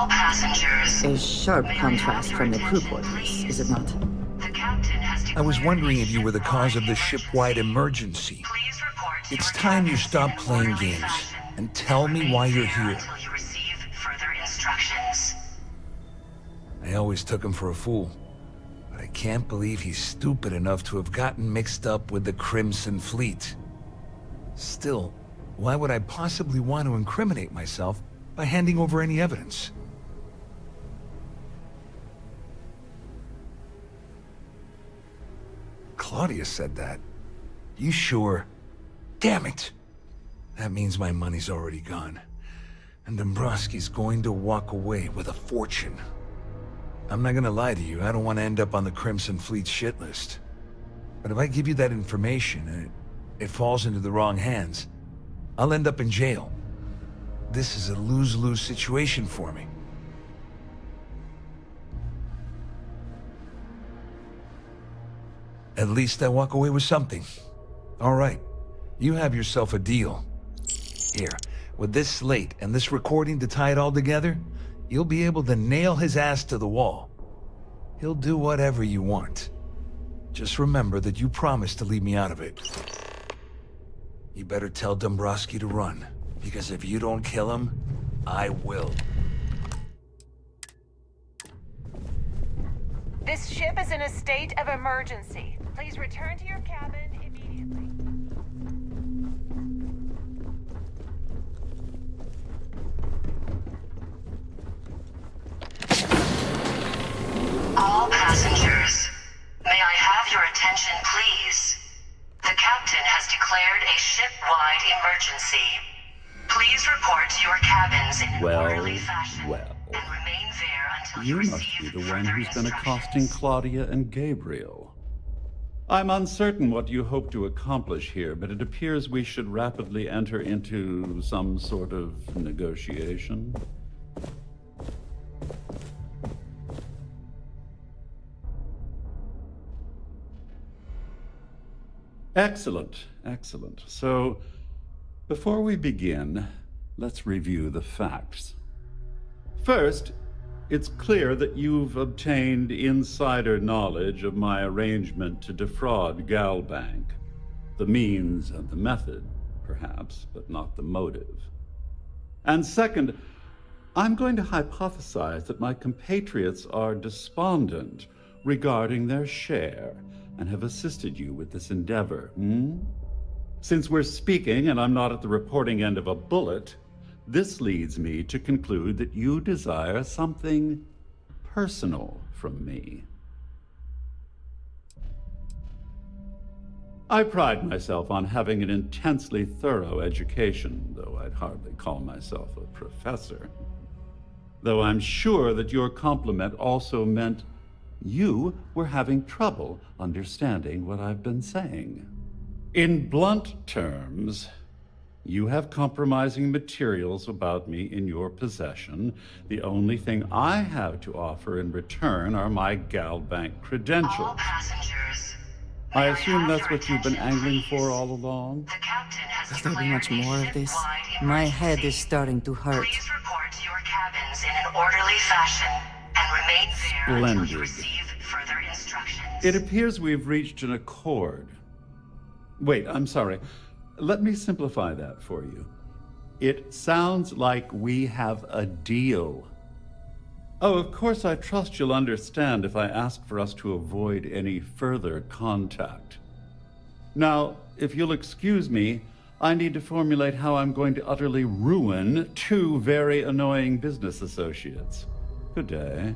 All passengers. A sharp contrast from the crew quarters, is it not? I was wondering if you were the cause of the ship-wide emergency. It's time you stop playing games and tell me why you're here. Until you receive further instructions. I always took him for a fool, but I can't believe he's stupid enough to have gotten mixed up with the Crimson Fleet. Still, why would I possibly want to incriminate myself by handing over any evidence? Claudia said that. You sure? Damn it! That means my money's already gone. And Dombrowski's going to walk away with a fortune. I'm not gonna lie to you, I don't want to end up on the Crimson Fleet shit list. But if I give you that information and it falls into the wrong hands, I'll end up in jail. This is a lose-lose situation for me. At least I walk away with something. All right, you have yourself a deal. Here, with this slate and this recording to tie it all together, you'll be able to nail his ass to the wall. He'll do whatever you want. Just remember that you promised to leave me out of it. You better tell Dombrowski to run, because if you don't kill him, I will. This ship is in a state of emergency. Please return to your cabin immediately. All passengers, may I have your attention, please? The captain has declared a ship-wide emergency. Please report to your cabins in an orderly fashion and remain there until you You must receive be the one further who's been instructions. accosting Claudia and Gabriel. I'm uncertain what you hope to accomplish here, but it appears we should rapidly enter into some sort of negotiation. Excellent, excellent. So, before we begin, let's review the facts. First, it's clear that you've obtained insider knowledge of my arrangement to defraud Galbank. The means and the method, perhaps, but not the motive. And second, I'm going to hypothesize that my compatriots are despondent regarding their share and have assisted you with this endeavor, Since we're speaking and I'm not at the reporting end of a bullet, this leads me to conclude that you desire something personal from me. I pride myself on having an intensely thorough education, though I'd hardly call myself a professor. Though I'm sure that your compliment also meant you were having trouble understanding what I've been saying. In blunt terms, you have compromising materials about me in your possession. The only thing I have to offer in return are my Galbank credentials. All passengers, I assume that's what you've been angling for all along? There's gonna be much more of this. My head is starting to hurt. please report to your cabins in an orderly fashion and remain there until you Splendid. receive further instructions. It appears we've reached an accord. Wait, I'm sorry. Let me simplify that for you. It sounds like we have a deal. Oh, of course, I trust you'll understand if I ask for us to avoid any further contact. Now, if you'll excuse me, I need to formulate how I'm going to utterly ruin two very annoying business associates. Good day.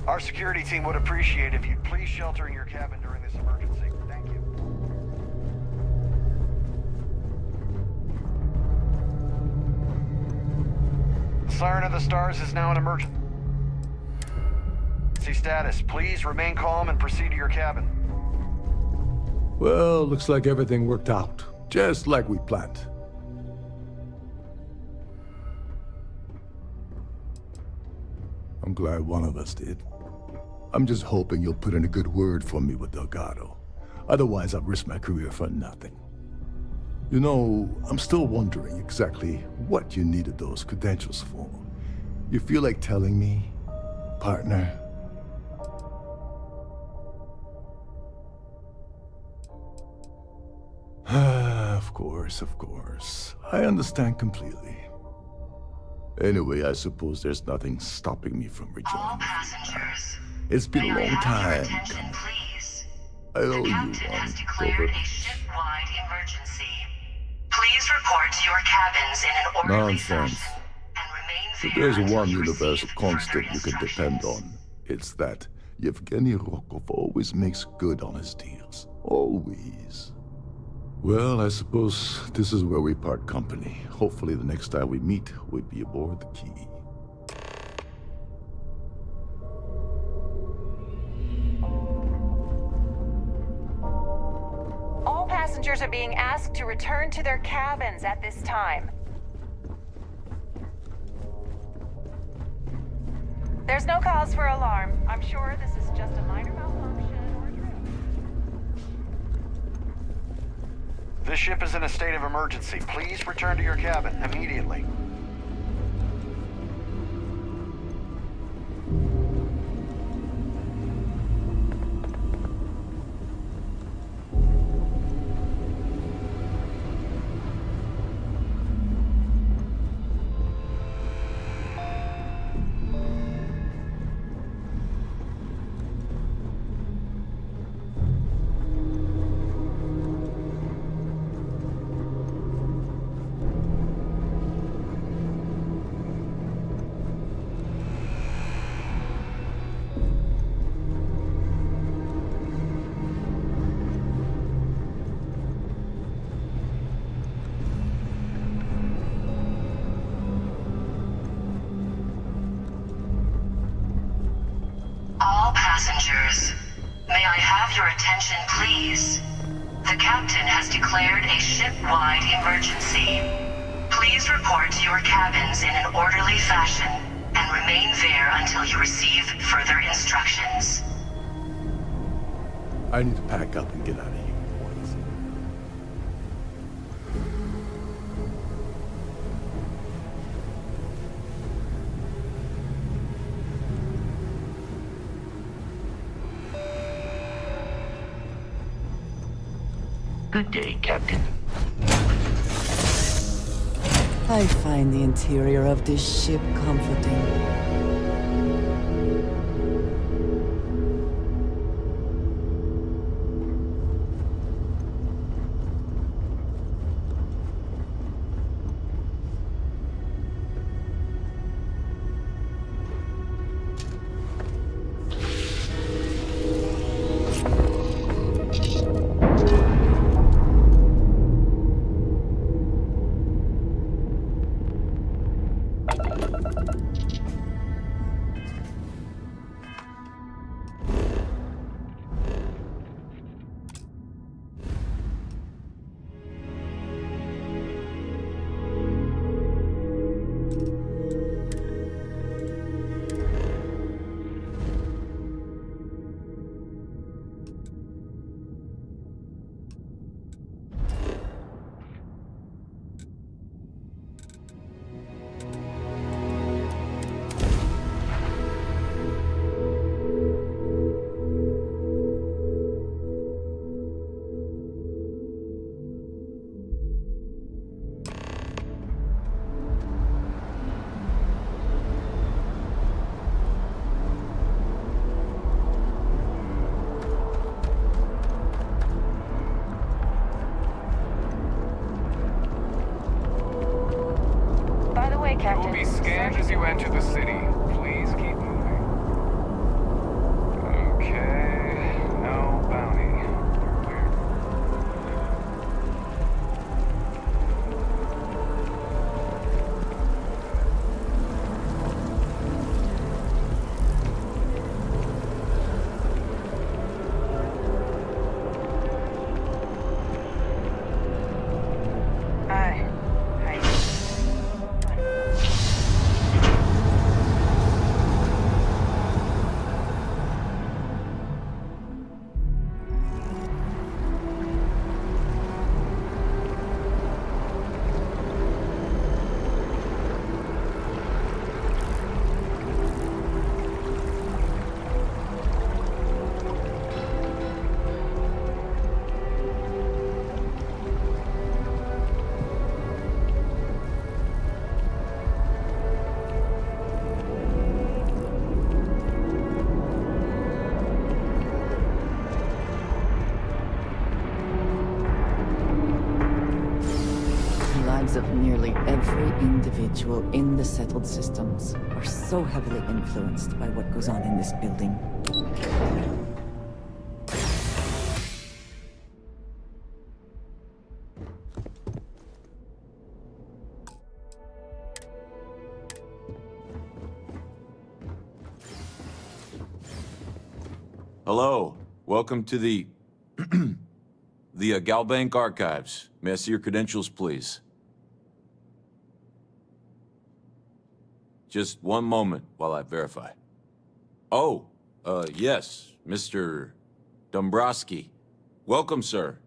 Our security team would appreciate if you'd please shelter in your cabin during this emergency. Thank you. The Siren of the Stars is now an emergency status. Please remain calm and proceed to your cabin. Well, looks like everything worked out, just like we planned. I'm glad one of us did. I'm just hoping you'll put in a good word for me with Delgado. Otherwise, I've risked my career for nothing. You know, I'm still wondering exactly what you needed those credentials for. You feel like telling me, partner? Of course. I understand completely. Anyway, I suppose there's nothing stopping me from rejoining. All passengers, It's been a may I long have your time attention, coming. please? I owe The you captain one, has declared Gilbert. a ship-wide emergency. Please report to your cabins in an orderly Nonsense. fashion and remain If there there's until one you universal receive constant further you can depend on, it's that Yevgeny Rokov always makes good on his deals. Always. Well, I suppose this is where we part company. Hopefully the next time we meet, we'll be aboard the Key. All passengers are being asked to return to their cabins at this time. There's no cause for alarm. I'm sure this is just a minor malfunction or a drill. This ship is in a state of emergency. Please return to your cabin immediately. All passengers, may I have your attention, please? The captain has declared a ship-wide emergency. Please report to your cabins in an orderly fashion and remain there until you receive further instructions. I need to pack up and get out of here. Good day, Captain. I find the interior of this ship comforting. Captain. You will be scanned as you enter the city. Please keep moving. Okay, no bounty. Clear. Nearly every individual in the settled systems are so heavily influenced by what goes on in this building. Hello. Welcome to the Galbank Archives. May I see your credentials, please? Just one moment while I verify. Oh, yes, Mr. Dombrowski. Welcome, sir.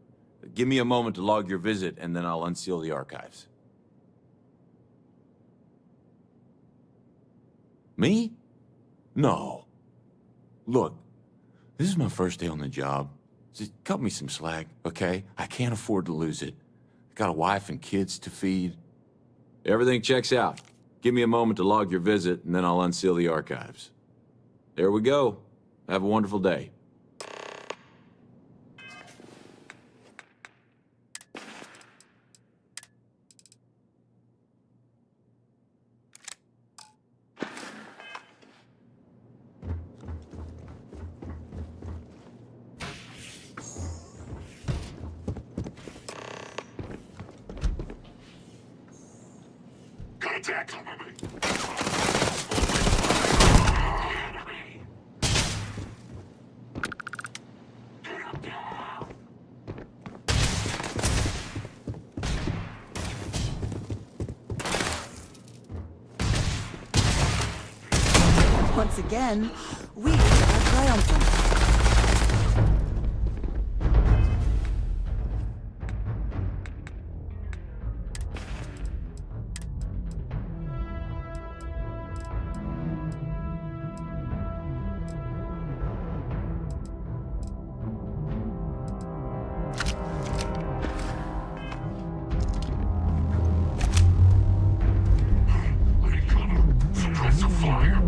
Give me a moment to log your visit, and then I'll unseal the archives. Me? No. Look, this is my first day on the job. Just cut me some slack, okay? I can't afford to lose it. Got a wife and kids to feed. Everything checks out. Give me a moment to log your visit, and then I'll unseal the archives. There we go. Have a wonderful day. Contact! Once again, we are triumphant. Suppress the fire.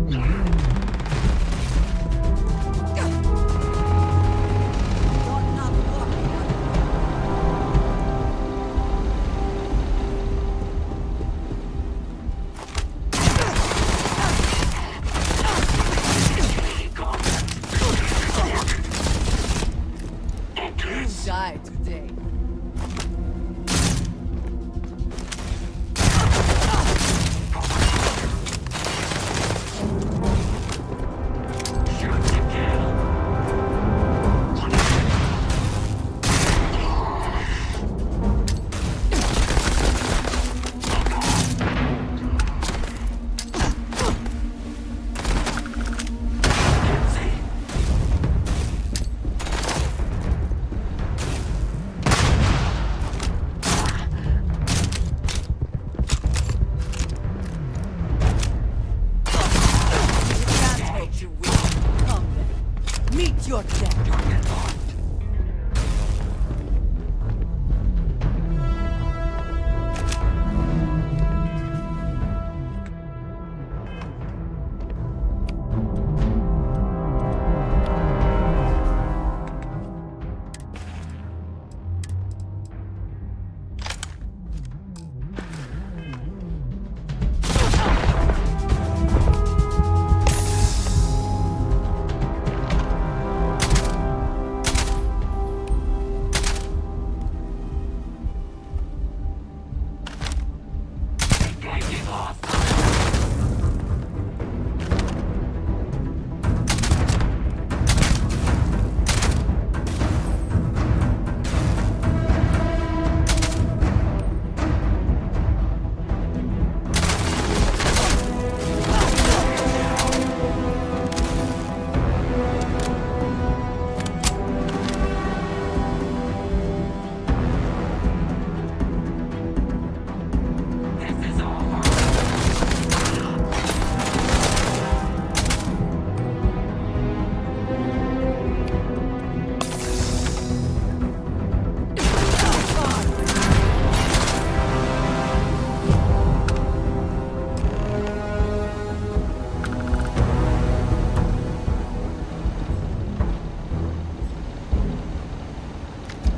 Die today. Meet your death.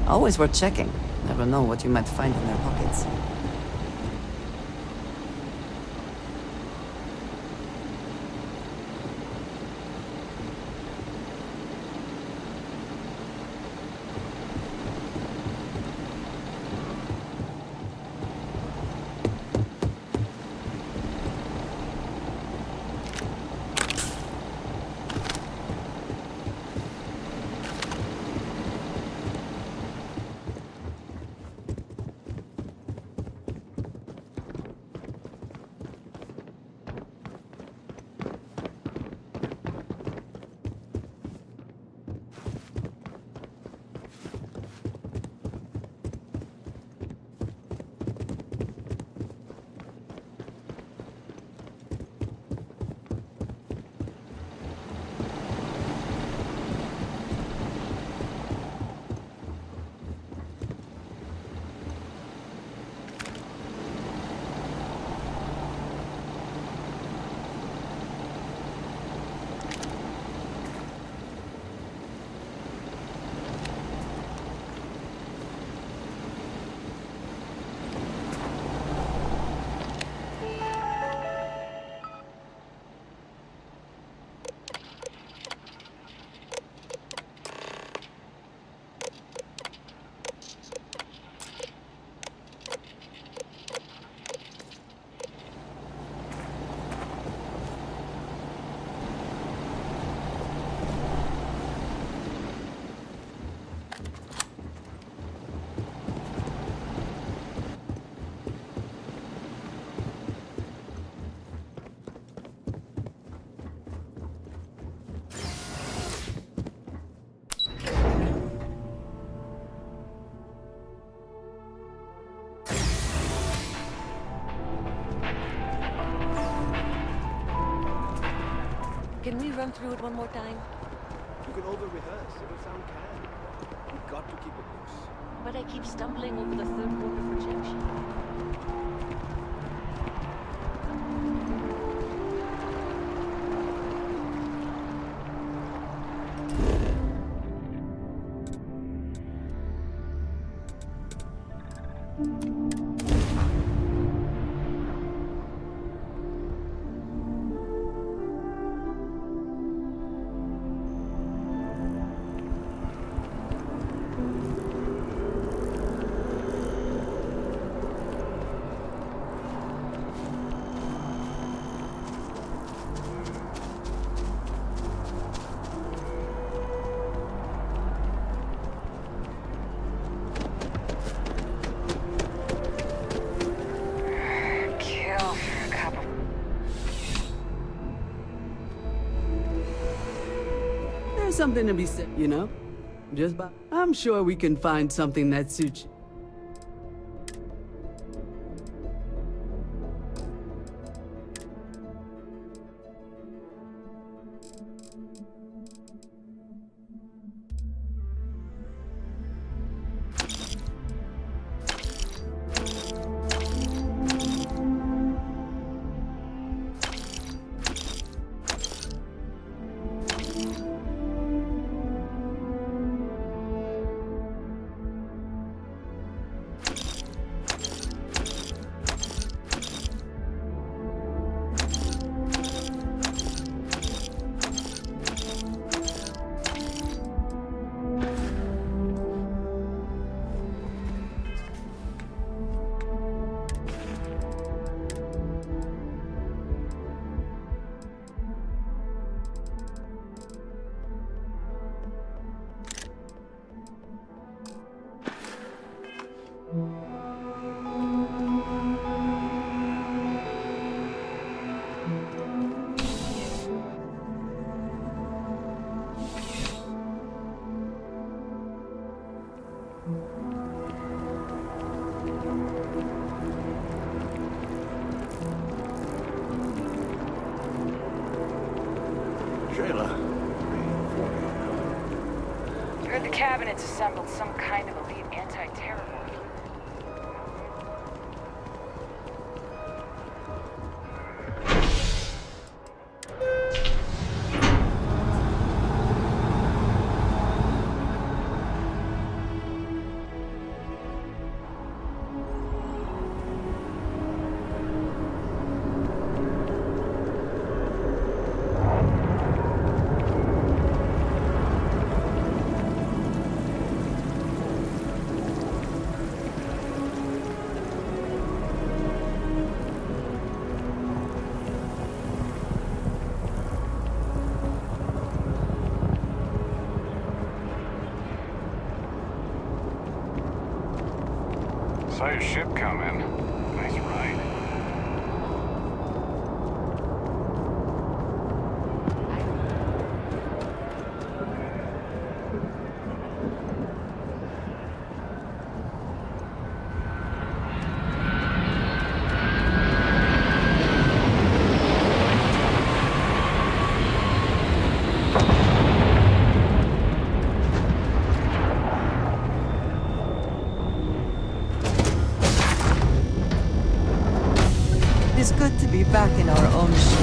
Always worth checking. Never know what you might find in their pockets. run through it one more time? You can over-rehearse. It'll sound canned. We've got to keep it loose. But I keep stumbling over the third quarter projection. Something to be said, you know? I'm sure we can find something that suits you. Heard the cabinet's assembled some kind of elite anti-terror module. Saw your ship come in. Nice ride. It's good to be back in our own ship.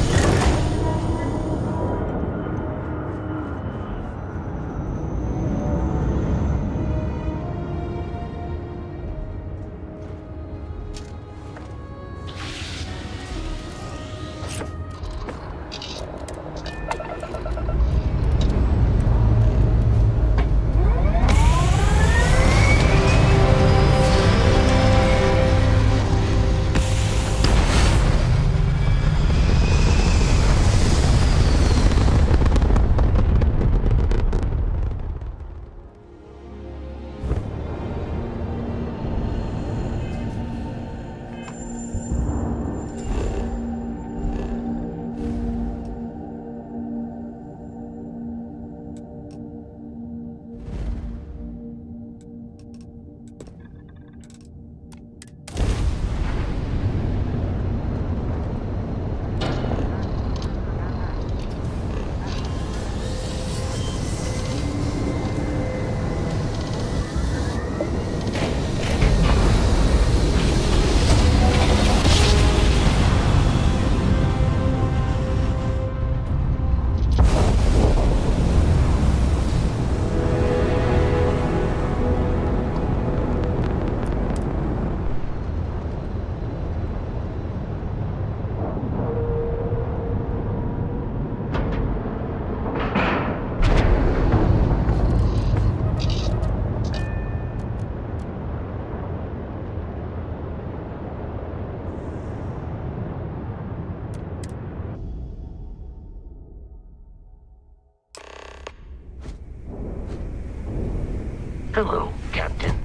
Hello, Captain.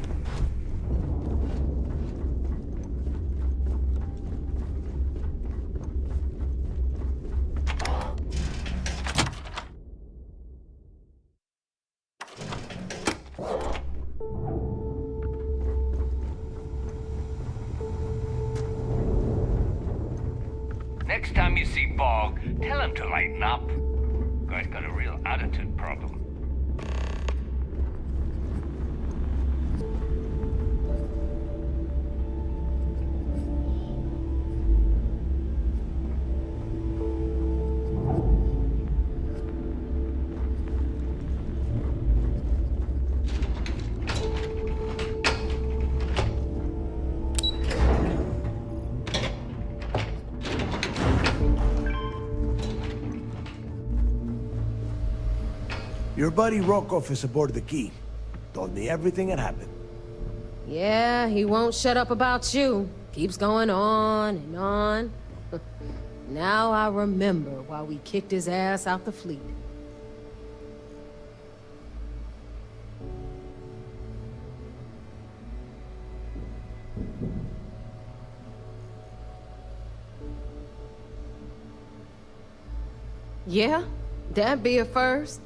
Next time you see Bog, tell him to lighten up. Guy's got a real attitude problem. Your buddy Rokov is aboard the Key. Told me everything that happened. Yeah, he won't shut up about you. Keeps going on and on. Now I remember why we kicked his ass out the fleet. Yeah, that'd be a first.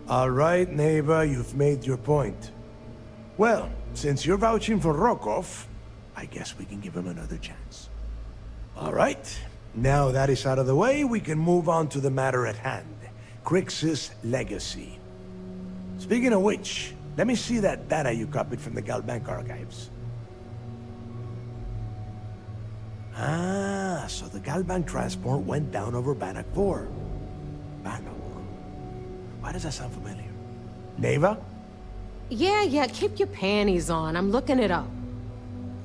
All right, Neva, you've made your point. Well, since you're vouching for Rokov, I guess we can give him another chance. All right, now that is out of the way, we can move on to the matter at hand. Crix's legacy. Speaking of which, let me see that data you copied from the Galbank archives. Ah, so the Galbank transport went down over Bannock 4. Bannock? Why does that sound familiar? Neva? Yeah, keep your panties on. I'm looking it up.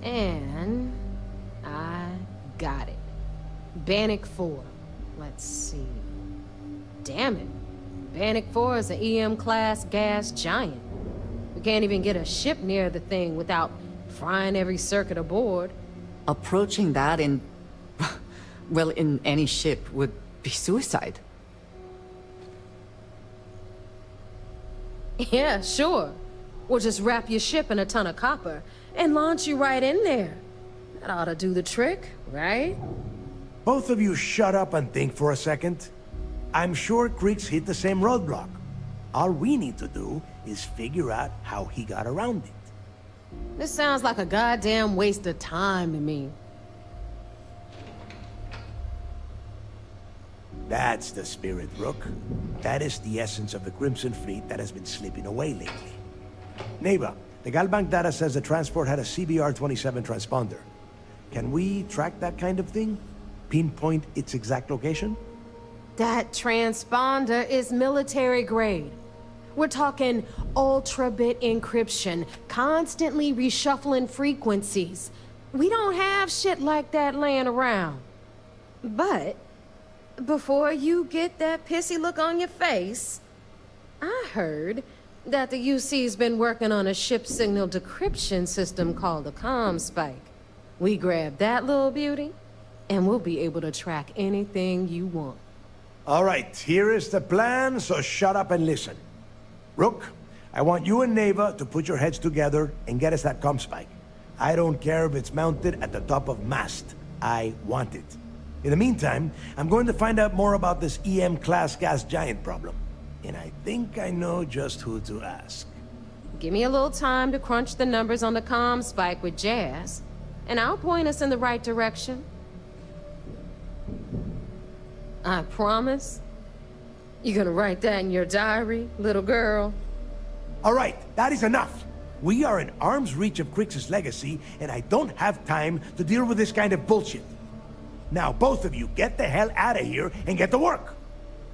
And I got it. Bannock 4. Let's see. Damn it. Bannock 4 is an EM-class gas giant. We can't even get a ship near the thing without frying every circuit aboard. Approaching that in... well, in any ship would be suicide. Yeah, sure. We'll just wrap your ship in a ton of copper and launch you right in there. That ought to do the trick, right? Both of you shut up and think for a second. I'm sure Crix hit the same roadblock. All we need to do is figure out how he got around it. This sounds like a goddamn waste of time to me. That's the spirit, Rook. That is the essence of the Crimson Fleet that has been slipping away lately. Neva, the Galbank data says the transport had a CBR-27 transponder. Can we track that kind of thing? Pinpoint its exact location? That transponder is military grade. We're talking ultra-bit encryption, constantly reshuffling frequencies. We don't have shit like that laying around. But before you get that pissy look on your face, I heard that the UC's been working on a ship signal decryption system called a comm spike. We grab that little beauty, and we'll be able to track anything you want. All right, here is the plan, so shut up and listen. Rook, I want you and Neva to put your heads together and get us that comm spike. I don't care if it's mounted at the top of mast. I want it. In the meantime, I'm going to find out more about this EM-class gas giant problem. And I think I know just who to ask. Give me a little time to crunch the numbers on the comm spike with Jazz, and I'll point us in the right direction. I promise. You're gonna write that in your diary, little girl? All right, that is enough. We are in arm's reach of Crix's legacy, and I don't have time to deal with this kind of bullshit. Now, both of you, get the hell out of here and get to work.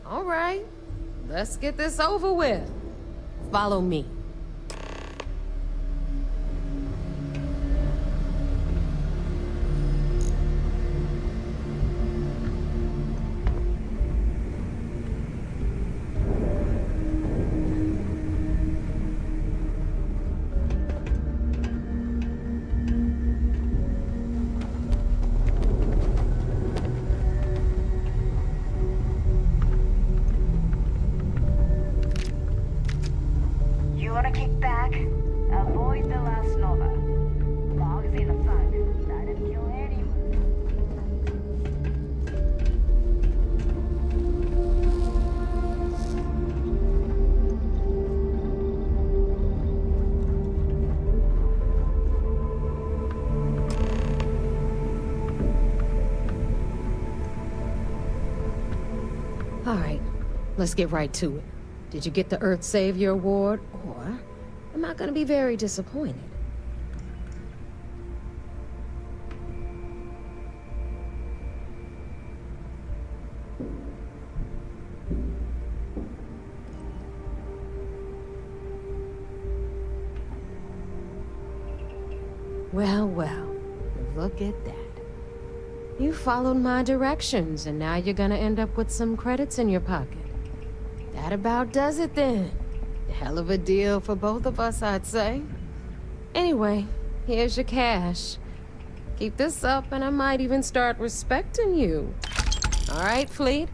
All right, let's get this over with. Follow me. kick back. Avoid the last nova. Bog's in a funk. That'd kill anyone. All right, let's get right to it. Did you get the Earth Savior Award, or am I gonna be very disappointed? Well, well, look at that. You followed my directions, and now you're gonna end up with some credits in your pocket. That about does it then. Hell of a deal for both of us, I'd say. Anyway, here's your cash. Keep this up, and I might even start respecting you. All right, Fleet?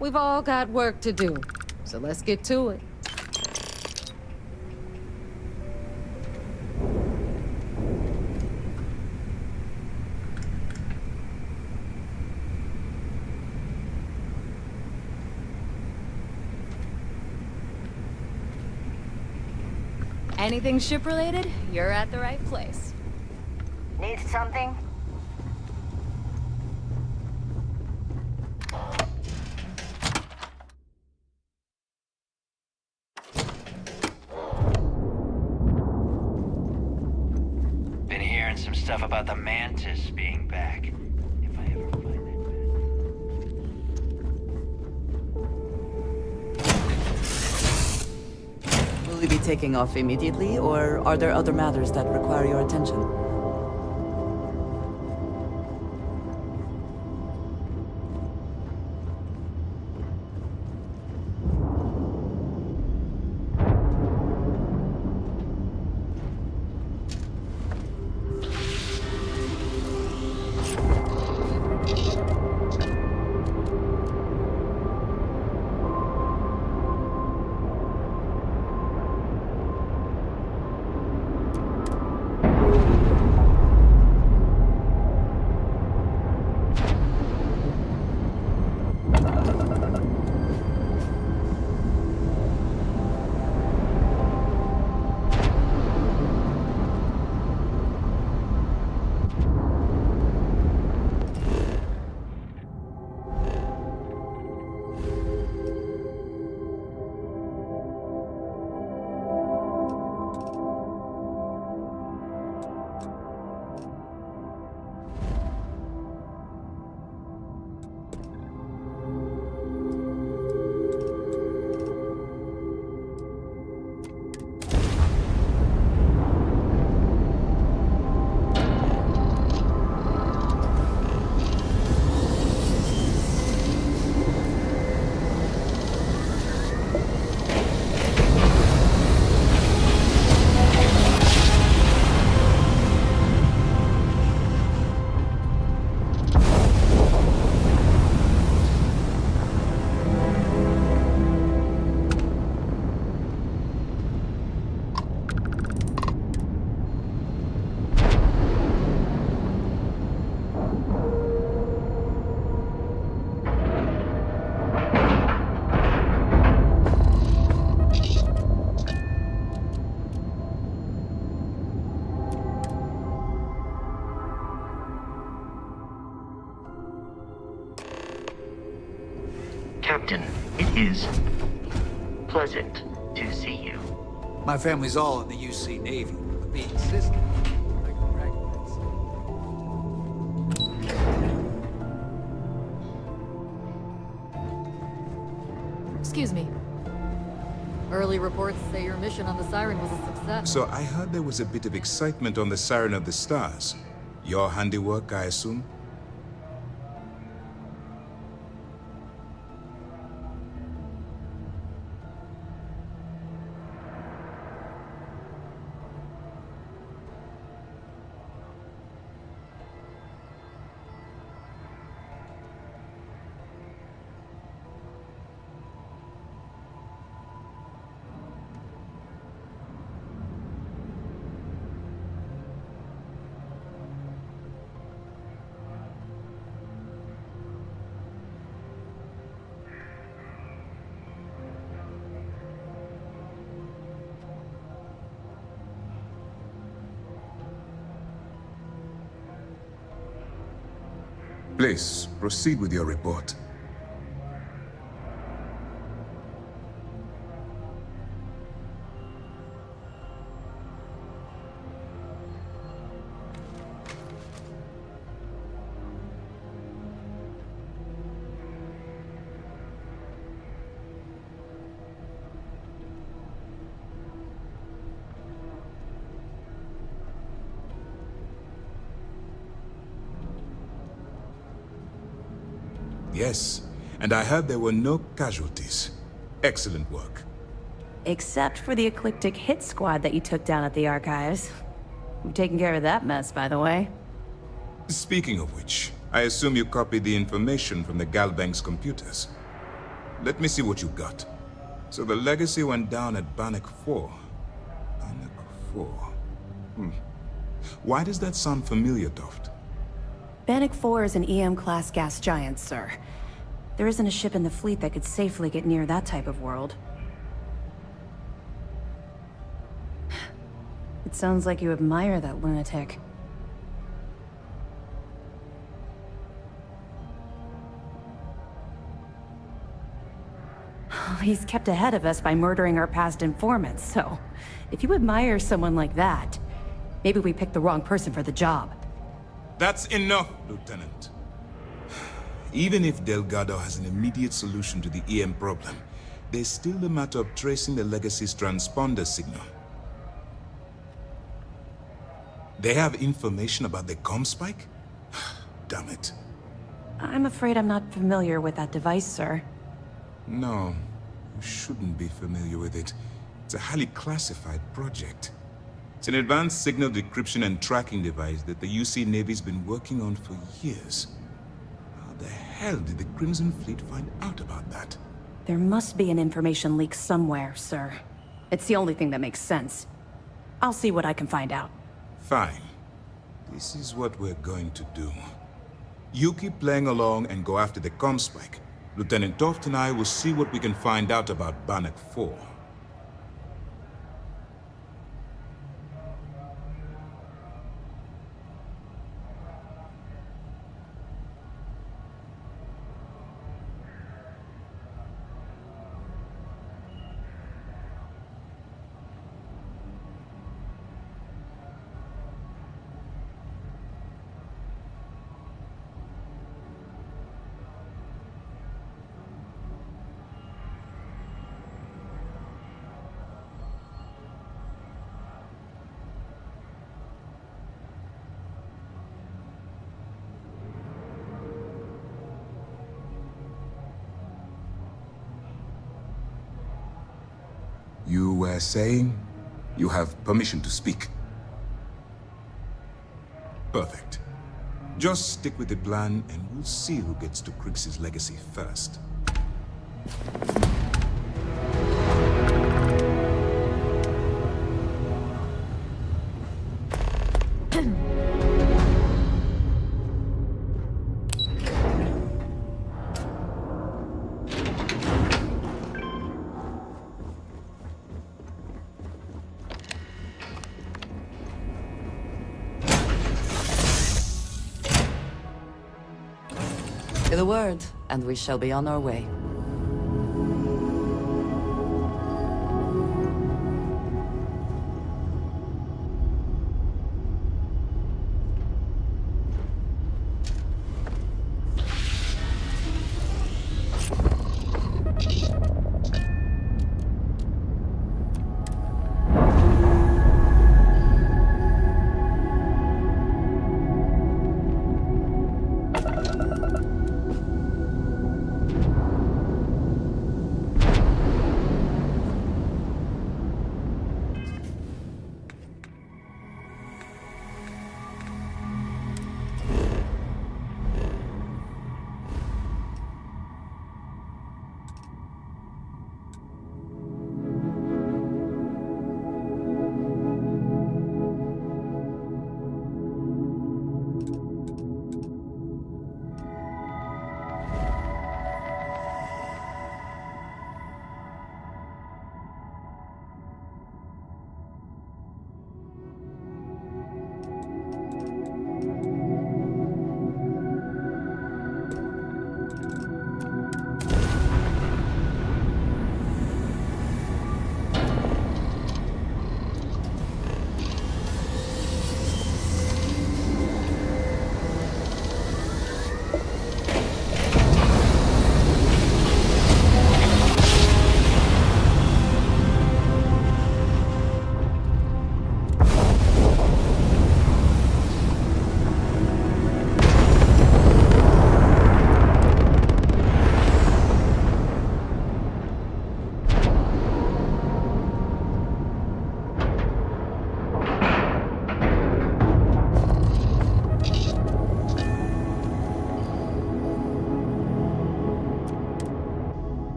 We've all got work to do, so let's get to it. Anything ship-related, you're at the right place. Need something? Been hearing some stuff about the Mantis being back. If I ever find that Will you be taking off immediately, or are there other matters that require your attention? Captain, it is pleasant to see you. My family's all in the UC Navy. But being sister, I congratulate. Excuse me. Early reports say your mission on the Siren was a success. So I heard there was a bit of excitement on the Siren of the Stars. Your handiwork, I assume? Please, proceed with your report. Yes, and I heard there were no casualties. Excellent work. Except for the eclectic hit squad that you took down at the archives. We've taken care of that mess, by the way. Speaking of which, I assume you copied the information from the Galbank's computers. Let me see what you got. So the Legacy went down at Bannock 4. Bannock 4. Why does that sound familiar, Toft? Bannock 4 is an EM-class gas giant, sir. There isn't a ship in the fleet that could safely get near that type of world. It sounds like you admire that lunatic. He's kept ahead of us by murdering our past informants, so if you admire someone like that, maybe we picked the wrong person for the job. That's enough, Lieutenant. Even if Delgado has an immediate solution to the EM problem, there's still the matter of tracing the Legacy's transponder signal. They have information about the comm spike? Damn it. I'm afraid I'm not familiar with that device, sir. No, you shouldn't be familiar with it. It's a highly classified project. It's an advanced signal decryption and tracking device that the UC Navy's been working on for years. How the hell did the Crimson Fleet find out about that? There must be an information leak somewhere, sir. It's the only thing that makes sense. I'll see what I can find out. Fine. This is what we're going to do. You keep playing along and go after the comm spike. Lieutenant Toft and I will see what we can find out about Bannock 4. You were saying you have permission to speak. Perfect. Just stick with the plan and we'll see who gets to Crix's legacy first. Say the word, and we shall be on our way.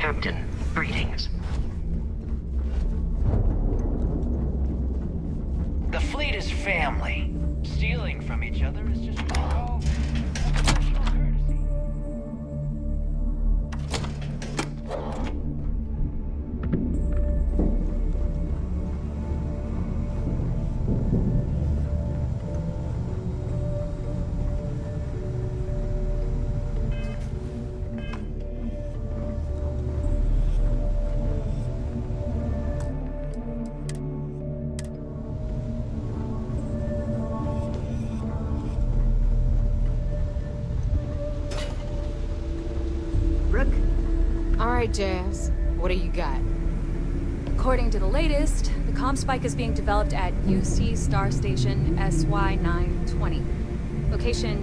Captain, greetings. The fleet is family. Stealing from each other is just what I call professional courtesy. Brooke? All right, Jazz. What do you got? According to the latest, the comm spike is being developed at UC Star Station SY-920. Location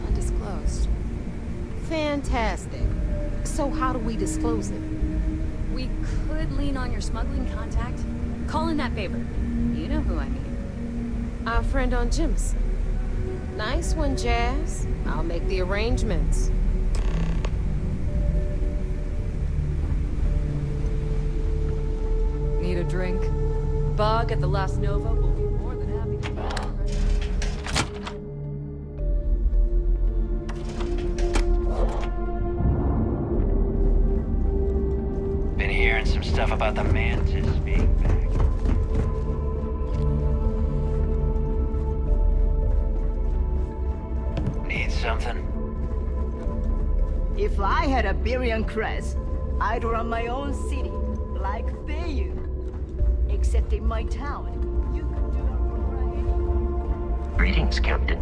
undisclosed. Fantastic. So how do we disclose it? We could lean on your smuggling contact. Call in that favor. You know who I mean. Our friend on Jimson. Nice one, Jazz. I'll make the arrangements. Need a drink? Bug at the Las Nova will be more than happy to. Been hearing some stuff about the Mantis being back. Need something? If I had a billion crest, I'd run my own city, like they you. Except in my town, you can do it. Greetings, Captain.